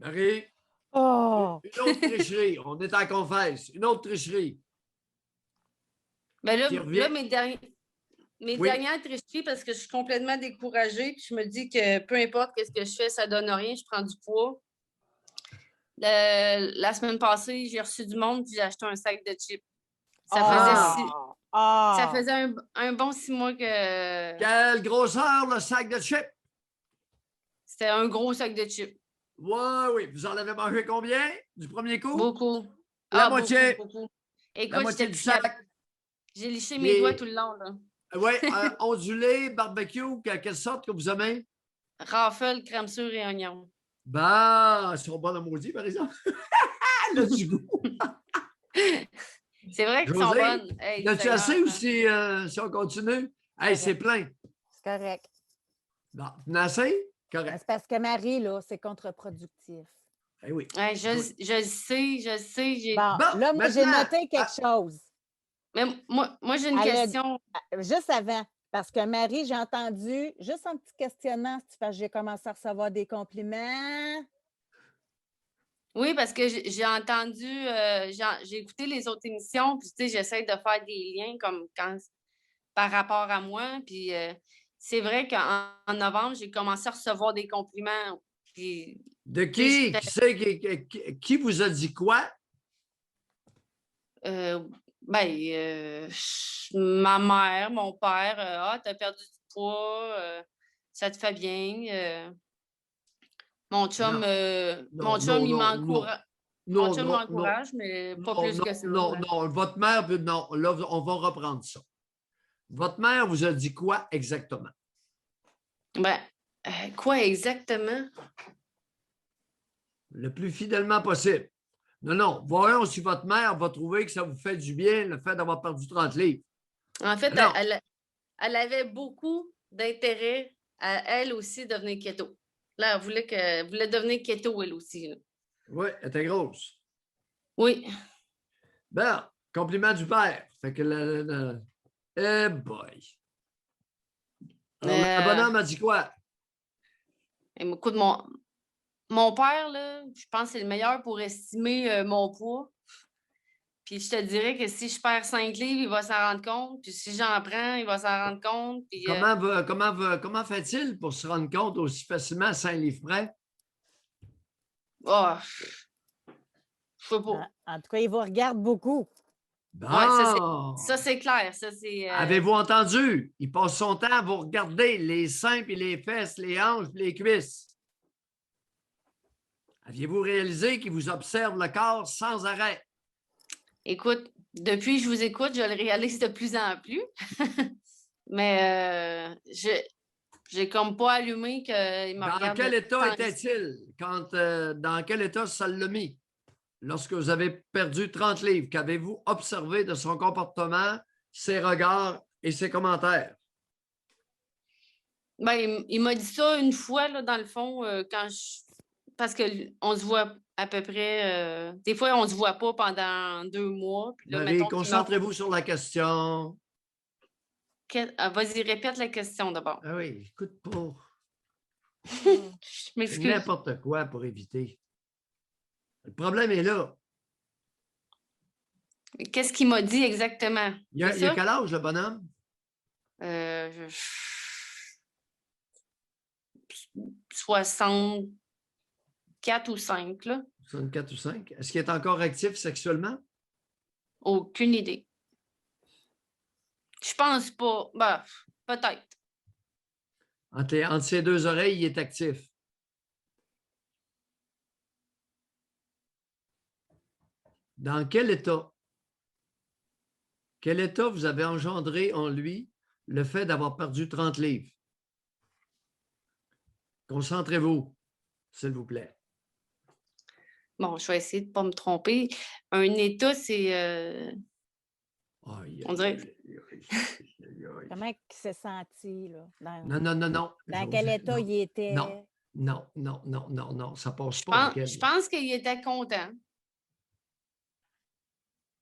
Marie, Oh! une autre tricherie. On est en confesse. Une autre tricherie. Mais là, Qui revient. là mes Oui. dernières tricheries, parce que je suis complètement découragée, puis je me dis que peu importe ce que je fais, ça donne rien, je prends du poids. La semaine passée, j'ai reçu du monde, puis j'ai acheté un sac de chips. Ça faisait un bon 6 mois que Quelle grosseur, le sac de chips? c'était un gros sac de chips. Oui. Vous en avez mangé combien du premier coup? Beaucoup. La moitié. Beaucoup. La Écoute, moitié j'étais du plus capable. sac. J'ai liché Et- mes doigts tout le long, là. Oui, ondulé, barbecue, quelle sorte que vous aimez? Raffle, crème sûre et oignon. Ben, ils sont bons à maudit, par exemple. Elle a du goût. C'est vrai qu'ils sont José, bonnes. Hey, y a-tu Seigneur, assez ou si on continue? Hey, c'est plein. C'est correct. Non, t'en as assez? Mais Correct. c'est parce que Marie, là, c'est contre-productif. Eh oui. hey, je sais. Bon, Bon, là, moi, j'ai maintenant, noté quelque chose. Mais moi j'ai une Elle a- question. Juste avant, parce que Marie, j'ai entendu, juste un petit questionnement, si tu fais, j'ai commencé à recevoir des compliments. Oui, parce que j'ai entendu, j'ai écouté les autres émissions, puis tu sais, j'essaie de faire des liens comme par rapport à moi. Puis c'est vrai qu'en novembre, j'ai commencé à recevoir des compliments. Puis, de qui? Qui vous a dit quoi? Ma mère, mon père, t'as perdu du poids, ça te fait bien. Mon chum, il m'encourage. Mon chum m'encourage, mais pas plus que ça. Non, votre mère, non, là, on va reprendre ça. Votre mère vous a dit quoi exactement? Ben, quoi exactement? Le plus fidèlement possible. Non, voyons si votre mère va trouver que ça vous fait du bien, le fait d'avoir perdu 30 livres. En fait, Non. elle avait beaucoup d'intérêt à elle aussi devenir keto. Là, elle voulait devenir keto, elle aussi. Là. Oui, elle était grosse. Oui. Bon, compliment du père. Fait que eh boy. Alors, le bonhomme a dit quoi? Écoute, mon père, là, je pense que c'est le meilleur pour estimer mon poids. Puis je te dirais que si je perds 5 livres, il va s'en rendre compte. Puis si j'en prends, il va s'en rendre compte. Puis, Comment fait-il pour se rendre compte aussi facilement à 5 livres près? Oh, je sais pas. En tout cas, il vous regarde beaucoup. Bon. Ouais, ça, c'est clair. Ça, c'est, Avez-vous entendu? Il passe son temps à vous regarder les seins, puis les fesses, les hanches, puis les cuisses. Aviez-vous réalisé qu'il vous observe le corps sans arrêt? Écoute, depuis que je vous écoute, je le réalise de plus en plus. Mais j'ai comme pas allumé qu'il me Dans regarde. quel état tant- était-il? Dans quel état ça l'a mis? Lorsque vous avez perdu 30 livres, qu'avez-vous observé de son comportement, ses regards et ses commentaires? Ben, il m'a dit ça une fois, là, dans le fond, parce qu'on se voit à peu près. Des fois, on se voit pas pendant 2 mois. Puis là, Marie, mettons qu'il concentrez-vous sur la question. Vas-y, répète la question d'abord. Ah oui, écoute pas. Je m'excuse. N'importe quoi pour éviter. Le problème est là. Qu'est-ce qu'il m'a dit exactement? Il y a C'est ça? quel âge, le bonhomme? 60. 4 ou 5, là. 64 ou 5. Est-ce qu'il est encore actif sexuellement? Aucune idée. Je pense pas. Ben, peut-être. Entre ses deux oreilles, il est actif. Dans quel état? Quel état vous avez engendré en lui le fait d'avoir perdu 30 livres? Concentrez-vous, s'il vous plaît. Bon, je vais essayer de ne pas me tromper. Un état, c'est... Aïe, on dirait... aïe, aïe, aïe. Comment il s'est senti, là? Non. Dans quel état il était? Non, ça passe pas. Je pense qu'il était content.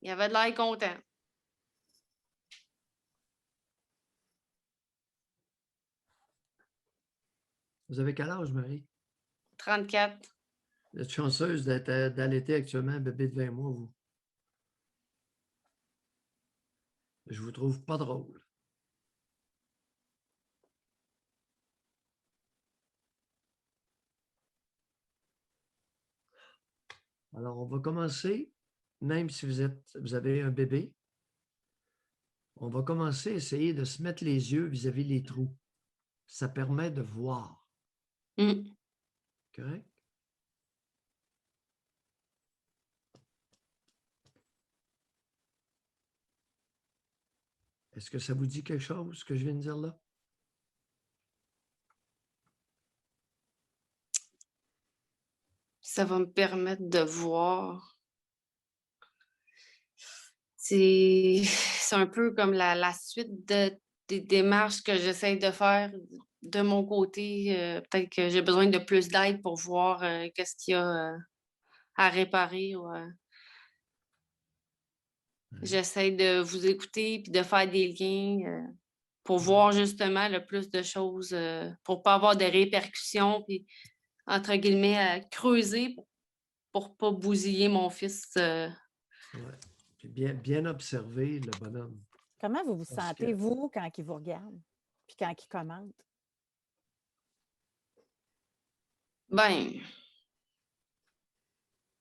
Il avait de l'air content. Vous avez quel âge, Marie? 34. Vous êtes chanceuse d'allaiter actuellement un bébé de 20 mois, vous. Je vous trouve pas drôle. Alors, on va commencer, même si vous avez un bébé, on va commencer à essayer de se mettre les yeux vis-à-vis les trous. Ça permet de voir. Correct? Est-ce que ça vous dit quelque chose, ce que je viens de dire là? Ça va me permettre de voir. C'est un peu comme la suite des démarches que j'essaie de faire de mon côté. Peut-être que j'ai besoin de plus d'aide pour voir qu'est-ce qu'il y a à réparer. J'essaie de vous écouter puis de faire des liens pour voir justement le plus de choses, pour ne pas avoir de répercussions, puis entre guillemets, à creuser pour ne pas bousiller mon fils. Ouais. Puis bien observer le bonhomme. Comment vous Parce sentez, que- vous, quand il vous regarde, puis quand il commente? Ben,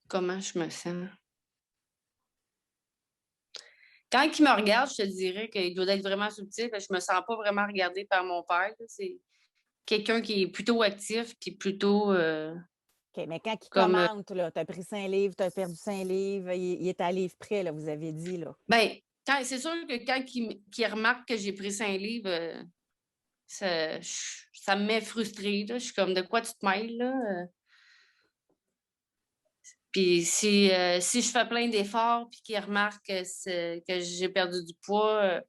comment je me sens? Quand il me regarde, je te dirais qu'il doit être vraiment subtil, parce que je me sens pas vraiment regardée par mon père, là. C'est quelqu'un qui est plutôt actif, puis plutôt OK, mais quand il comme... commente, tu as pris 5 livres, tu as perdu 5 livres, il est à livre près, là, vous avez dit, là. Ben, c'est sûr que quand il remarque que j'ai pris 5 livres, ça me met frustrée, là. Je suis comme, de quoi tu te mêles, là? Puis si je fais plein d'efforts, puis qu'il remarque que j'ai perdu du poids,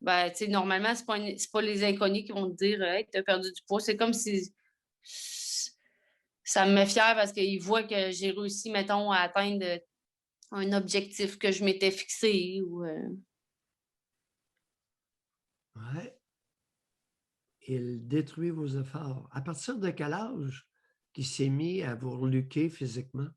ben, tu sais, normalement, c'est pas les inconnus qui vont te dire, hey, tu as perdu du poids. C'est comme si ça me met fière parce qu'ils voient que j'ai réussi, mettons, à atteindre un objectif que je m'étais fixé. Ouais. Il détruit vos efforts. À partir de quel âge qu'il s'est mis à vous reluquer physiquement?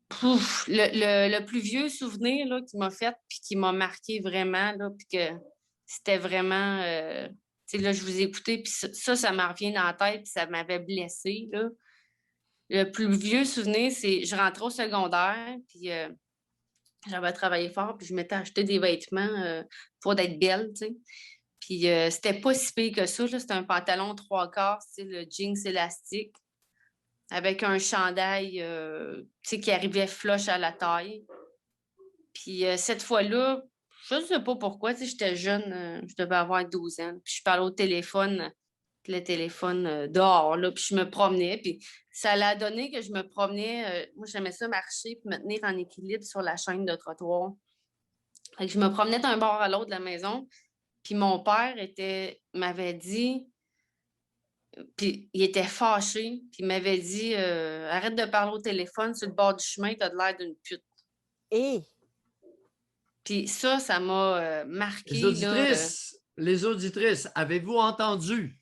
Pouf, le plus vieux souvenir là, qu'il m'a fait puis qui m'a marqué vraiment, là, puis que c'était vraiment... tu sais, là, je vous ai écouté, puis ça me revient dans la tête, puis ça m'avait blessée, là. Le plus vieux souvenir, c'est... Je rentrais au secondaire, puis j'avais travaillé fort, puis je m'étais acheté des vêtements pour être belle, tu sais. Puis c'était pas si pire que ça, là. C'était un pantalon 3/4, tu sais, le jeans élastique, avec un chandail tu sais, qui arrivait flush à la taille. Puis cette fois-là, je ne sais pas pourquoi, tu sais, j'étais jeune, je devais avoir 12 ans. Puis je parlais au téléphone, puis le téléphone dehors, là, puis je me promenais. Puis ça l'a donné que je me promenais. Moi, j'aimais ça marcher puis me tenir en équilibre sur la chaîne de trottoir. Fait que je me promenais d'un bord à l'autre de la maison. Puis mon père m'avait dit, puis il était fâché, puis il m'avait dit arrête de parler au téléphone sur le bord du chemin, t'as de l'air d'une pute. Et Puis ça m'a marqué. Les auditrices, avez-vous entendu?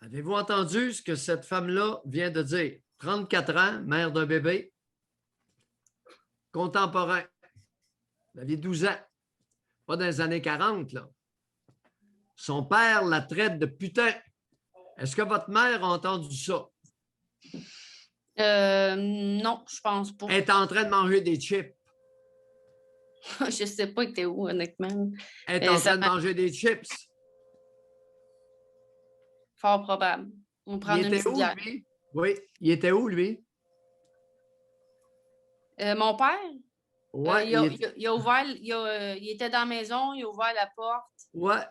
Avez-vous entendu ce que cette femme-là vient de dire? 34 ans, mère d'un bébé, contemporain. Vous aviez 12 ans. Pas dans les années 40, là. Son père la traite de putain. Est-ce que votre mère a entendu ça? Non, je pense pas. Elle est en train de manger des chips. Je sais pas, il était où, honnêtement. Elle est en train de manger des chips. Fort probable. On prend Il une était petite où, bière. lui? Oui, il était où, lui? Mon père? Ouais, il a ouvert, il était dans la maison, il a ouvert la porte. ouais.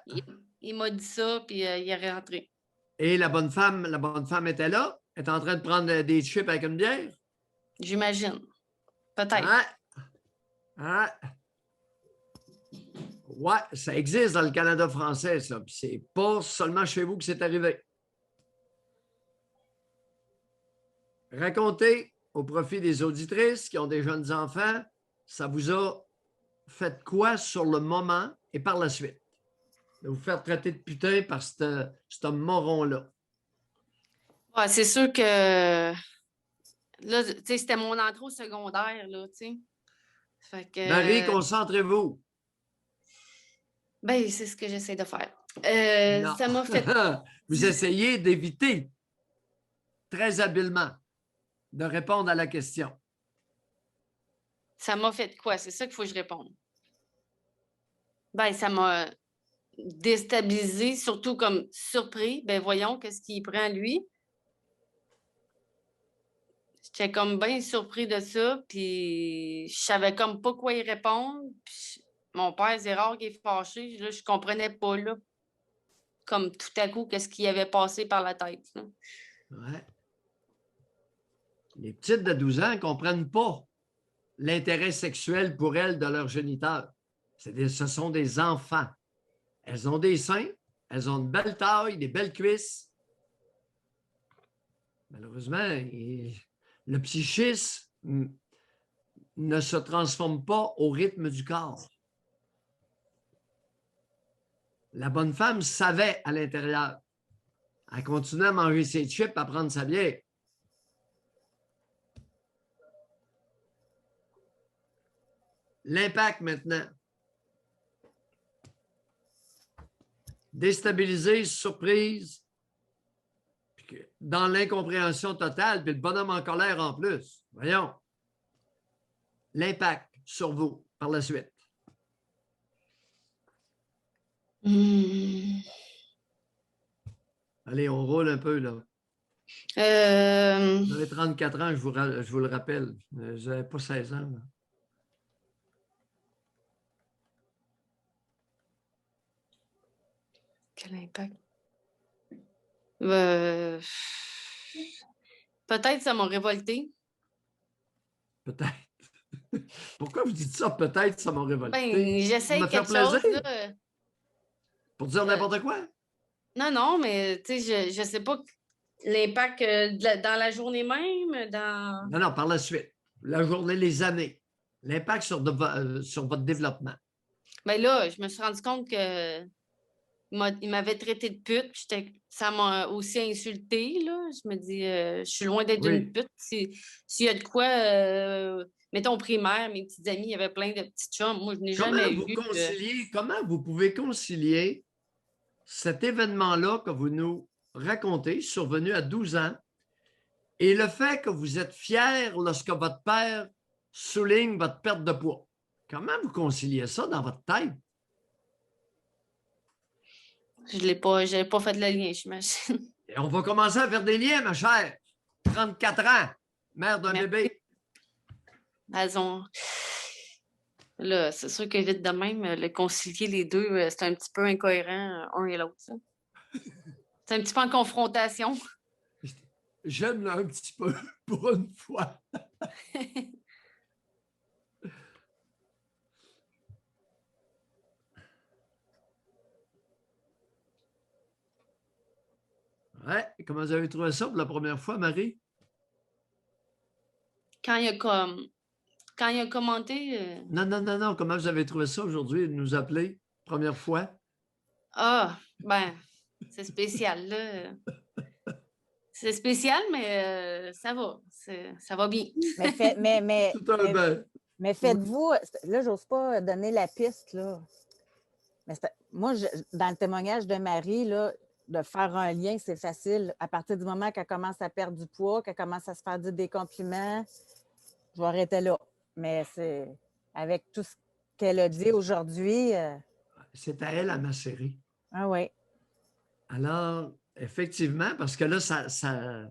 Il m'a dit ça, puis il est rentré. Et la bonne femme était là? Elle est en train de prendre des chips avec une bière? J'imagine. Peut-être. Ouais, ça existe dans le Canada français, ça. Puis c'est pas seulement chez vous que c'est arrivé. Racontez au profit des auditrices qui ont des jeunes enfants, ça vous a fait quoi sur le moment et par la suite? De vous faire traiter de putain par ce moron-là. Ouais, c'est sûr que là, tu sais, c'était mon entrée au secondaire, là, tu sais. Fait que. Marie, concentrez-vous. Ben, c'est ce que j'essaie de faire. Non. Ça m'a fait. Vous essayez d'éviter très habilement de répondre à la question. Ça m'a fait quoi? C'est ça qu'il faut que je réponde. Ben, ça m'a déstabilisé, surtout comme surpris. Ben, voyons, qu'est-ce qu'il prend, lui? J'étais comme bien surpris de ça, puis je savais comme pas quoi y répondre. Puis mon père, c'est rare qu'il est fâché. Là, je comprenais pas, là, comme tout à coup, qu'est-ce qui avait passé par la tête. Là. Ouais. Les petites de 12 ans ne comprennent pas l'intérêt sexuel pour elles de leur géniteur. Ce sont des enfants. Elles ont des seins, elles ont une belle taille, des belles cuisses. Malheureusement, le psychisme ne se transforme pas au rythme du corps. La bonne femme savait à l'intérieur. Elle continuait à manger ses chips, à prendre sa bière. L'impact maintenant. Déstabilisée, surprise, dans l'incompréhension totale, puis le bonhomme en colère en plus. Voyons. L'impact sur vous par la suite. Allez, on roule un peu, là. Vous avez 34 ans, je vous le rappelle. Vous n'avez pas 16 ans, là. Quel impact? Peut-être ça m'a révolté. Peut-être. Pourquoi vous dites ça? Peut-être ça m'a révolté. Ben, j'essaie quelque chose. Là. Pour dire n'importe quoi? Non, non, mais tu sais, je sais pas l'impact dans la journée même, dans... Non, par la suite. La journée, les années. L'impact sur votre développement. Ben là, je me suis rendu compte que il m'avait traité de pute. Ça m'a aussi insulté, là. Je me dis, je suis loin d'être une pute. S'il y a de quoi, mettons primaire, mes petites amies, il y avait plein de petits chums. Moi, je n'ai jamais eu. Comment vous pouvez concilier cet événement-là que vous nous racontez, survenu à 12 ans, et le fait que vous êtes fier lorsque votre père souligne votre perte de poids? Comment vous conciliez ça dans votre tête? Je n'avais pas fait le lien, j'imagine. Et on va commencer à faire des liens, ma chère. 34 ans, mère d'un bébé. Elles ont... Là, c'est sûr que vite de même, le concilier les deux, c'est un petit peu incohérent, un et l'autre. C'est un petit peu en confrontation. J'aime un petit peu, pour une fois. Ouais. Comment vous avez trouvé ça pour la première fois, Marie? Quand il a commenté... Non. Comment vous avez trouvé ça aujourd'hui de nous appeler, première fois? Ah, ben, c'est spécial, là. C'est spécial, mais ça va. Ça va bien. Mais faites-vous... Là, j'ose pas donner la piste, là. Mais moi, dans le témoignage de Marie, là, de faire un lien, c'est facile. À partir du moment qu'elle commence à perdre du poids, qu'elle commence à se faire dire des compliments, je vais arrêter là. Mais c'est avec tout ce qu'elle a dit aujourd'hui. C'est à elle à macérer. Ah oui. Alors, effectivement, parce que là, ça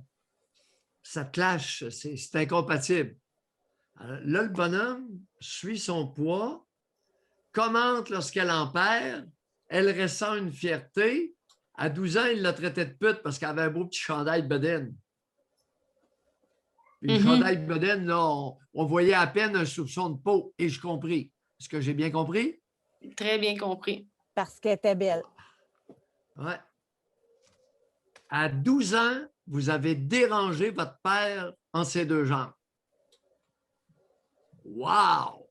clash, c'est incompatible. Alors, là, le bonhomme suit son poids, commente lorsqu'elle en perd, elle ressent une fierté. À 12 ans, il l'a traité de pute parce qu'elle avait un beau petit chandail bedaine. Puis le chandail bedaine, là, on voyait à peine un soupçon de peau. Et je compris. Est-ce que j'ai bien compris? Très bien compris. Parce qu'elle était belle. Ouais. À 12 ans, vous avez dérangé votre père en ses deux jambes. Wow!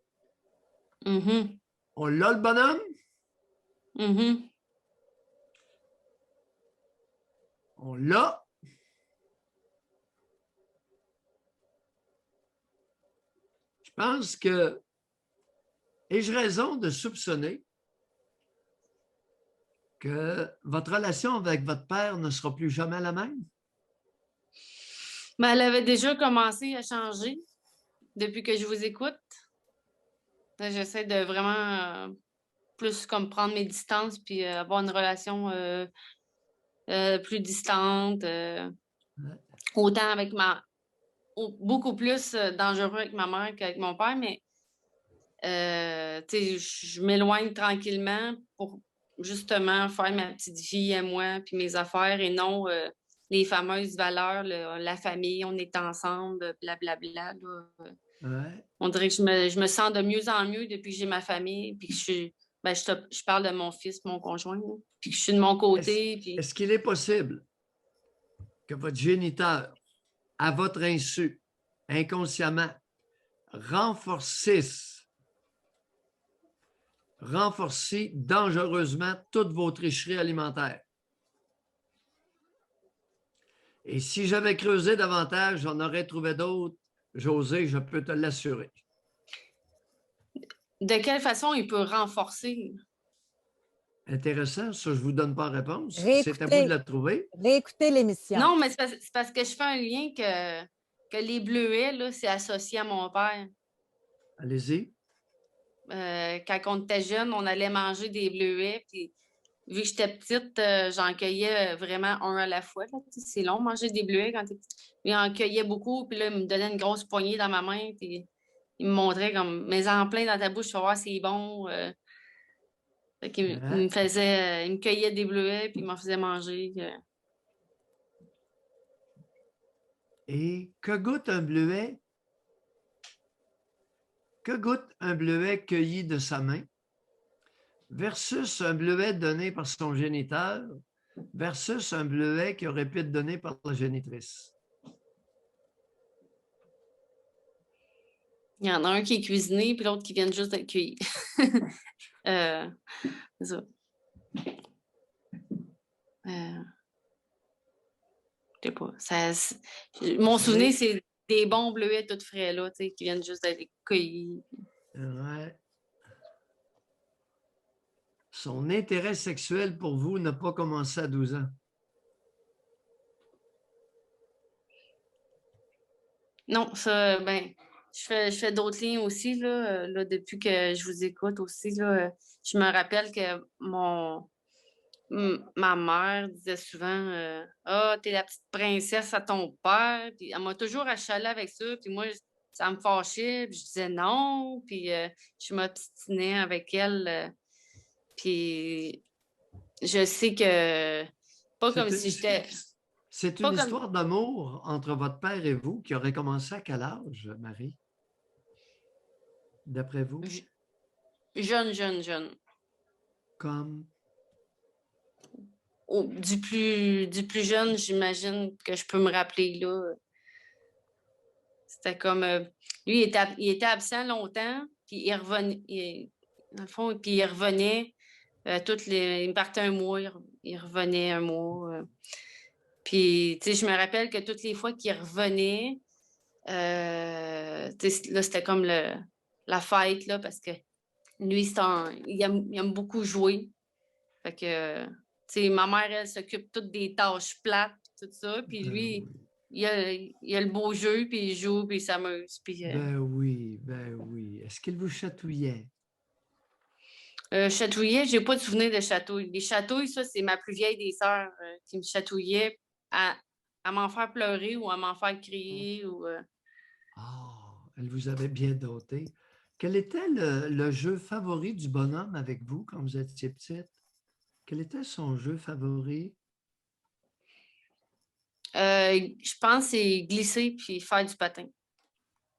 On l'a, le bonhomme? On l'a. Je pense que ai-je raison de soupçonner que votre relation avec votre père ne sera plus jamais la même? Mais elle avait déjà commencé à changer depuis que je vous écoute. Là, j'essaie de vraiment plus comme prendre mes distances puis avoir une relation plus distante. Autant avec beaucoup plus dangereux avec ma mère qu'avec mon père, mais je m'éloigne tranquillement pour justement faire ma petite vie à moi puis mes affaires et non les fameuses valeurs, la famille, on est ensemble, blablabla. Ouais. On dirait que je me sens de mieux en mieux depuis que j'ai ma famille puis que je parle de mon fils, mon conjoint, là, puis que je suis de mon côté. Est-ce qu'il est possible que votre géniteur, à votre insu, inconsciemment, renforce dangereusement toutes vos tricheries alimentaires? Et si j'avais creusé davantage, j'en aurais trouvé d'autres. José, je peux te l'assurer. De quelle façon il peut renforcer? Intéressant, ça, je ne vous donne pas réponse. Réécoutez. C'est à vous de la trouver. Réécoutez l'émission. Non, mais c'est parce que je fais un lien que les bleuets, là, c'est associé à mon père. Allez-y. Quand on était jeune, on allait manger des bleuets. Puis, vu que j'étais petite, j'en cueillais vraiment un à la fois. Là. C'est long, manger des bleuets quand t'es petite. Mais j'en cueillais beaucoup. Puis là, il me donnait une grosse poignée dans ma main. Puis il me montrait comme, mets-en plein dans ta bouche, tu vas voir, c'est bon. Fait qu'il il me cueillait des bleuets, puis il m'en faisait manger. Et que goûte un bleuet? Que goûte un bleuet cueilli de sa main versus un bleuet donné par son géniteur versus un bleuet qui aurait pu être donné par la génitrice? Il y en a un qui est cuisiné, puis l'autre qui vient juste d'être cueilli. C'est ça. Je sais pas. Mon souvenir, c'est des bons bleuets tout frais, là, qui viennent juste d'être cueillis. Ouais. Son intérêt sexuel pour vous n'a pas commencé à 12 ans. Non, ça, je fais d'autres lignes aussi, là, depuis que je vous écoute aussi, là, je me rappelle que ma mère disait souvent ah, t'es la petite princesse à ton père. Puis elle m'a toujours achalée avec ça. Puis moi, ça me fâchait. Puis je disais non. Puis je m'obstinais avec elle. Puis je sais que pas comme si j'étais. C'est une histoire d'amour entre votre père et vous qui aurait commencé à quel âge, Marie? D'après vous? Jeune. Comme? Du plus jeune, j'imagine que je peux me rappeler, là. C'était comme... lui, il était absent longtemps, puis il revenait... dans le fond, puis il revenait il partait un mois, il revenait un mois. Puis, tu sais, je me rappelle que toutes les fois qu'il revenait, là, c'était comme la fête, là, parce que lui, il aime beaucoup jouer. Fait que, tu sais, ma mère, elle s'occupe toutes des tâches plates, tout ça. Puis lui, il a le beau jeu, puis il joue, puis il s'amuse. Puis, Ben oui, ben oui. Est-ce qu'il vous chatouillait? chatouiller, j'ai pas de souvenir de chatouille. Les chatouilles, ça, c'est ma plus vieille des sœurs qui me chatouillait à m'en faire pleurer ou à m'en faire crier. Ah, elle vous avait bien doté. Quel était le jeu favori du bonhomme avec vous quand vous étiez petite? Quel était son jeu favori? Je pense que c'est glisser puis faire du patin.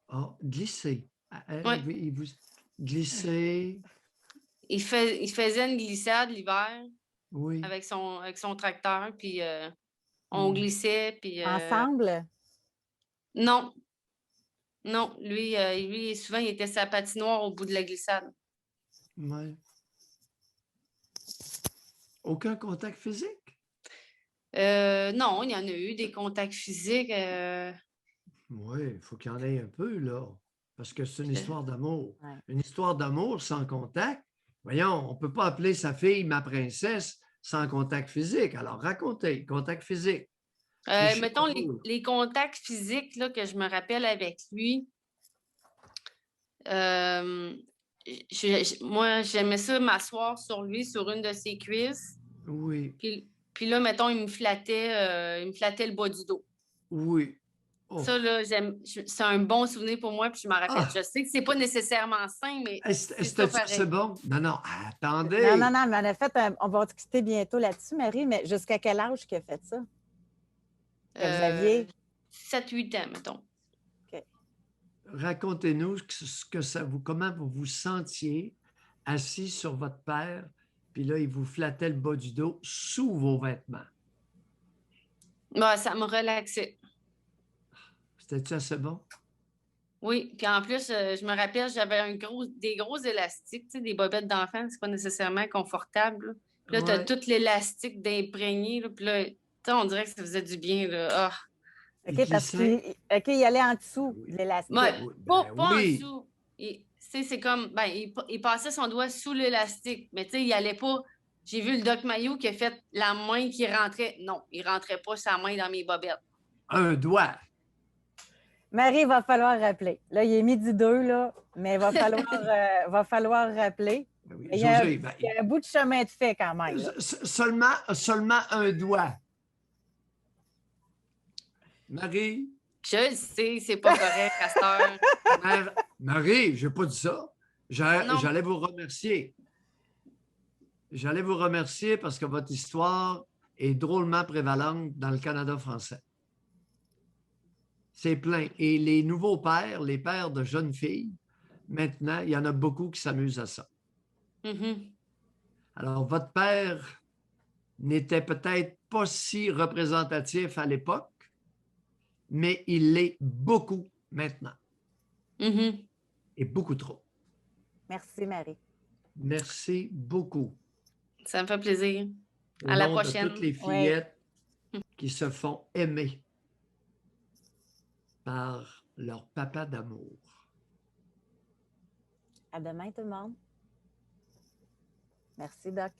Ah, glisser. Ouais. Il vous glisser. Il faisait une glissade l'hiver Oui. avec son tracteur, puis on glissait, puis... Ensemble? Non. Non, lui, souvent, il était sa patinoire au bout de la glissade. Ouais. Aucun contact physique? Non, il y en a eu des contacts physiques. Oui, il faut qu'il y en ait un peu, là. Parce que c'est une histoire d'amour. Ouais. Une histoire d'amour sans contact. Voyons, on ne peut pas appeler sa fille ma princesse sans contact physique. Alors, racontez, contact physique. Mettons, les contacts physiques là, que je me rappelle avec lui, moi, j'aimais ça m'asseoir sur lui, sur une de ses cuisses. Oui. Puis là, mettons, il me flattait le bas du dos. Oui. Oh. Ça, là, c'est un bon souvenir pour moi, puis je m'en rappelle. Je sais que c'est pas nécessairement sain, mais c'est bon? Non, non, attendez. Non, mais en effet, on va discuter bientôt là-dessus, Marie, mais jusqu'à quel âge qu'il a fait ça? Que vous aviez? 7-8 ans, mettons. OK. Racontez-nous comment vous vous sentiez assis sur votre père, puis là, il vous flattait le bas du dos sous vos vêtements. Bah, ça me relaxait. C'était-tu assez bon? Oui, puis en plus, je me rappelle, j'avais des gros élastiques, tu sais, des bobettes d'enfants, c'est pas nécessairement confortable. Puis là, tu as tout l'élastique d'imprégné, puis là, tu sais, on dirait que ça faisait du bien, là. Ah. OK, parce qu'il allait en dessous de l'élastique. Ouais, pas en oui. dessous. C'est comme, il passait son doigt sous l'élastique, mais tu sais, il allait pas. J'ai vu le Doc Mayou qui a fait la main qui rentrait. Non, il rentrait pas sa main dans mes bobettes. Un doigt. Marie, il va falloir rappeler. Là, il est 12h02, là, mais il va falloir rappeler. Oui, il y a un bout de chemin de fait quand même. Seulement un doigt. Marie? Je le sais, c'est pas correct, Castor. Marie, je n'ai pas dit ça. J'allais vous remercier. J'allais vous remercier parce que votre histoire est drôlement prévalente dans le Canada français. C'est plein. Et les nouveaux pères, les pères de jeunes filles, maintenant, il y en a beaucoup qui s'amusent à ça. Mm-hmm. Alors, votre père n'était peut-être pas si représentatif à l'époque, mais il l'est beaucoup maintenant. Mm-hmm. Et beaucoup trop. Merci, Marie. Merci beaucoup. Ça me fait plaisir. À la prochaine. De toutes les fillettes qui se font aimer par leur papa d'amour. À demain, tout le monde. Merci, Doc.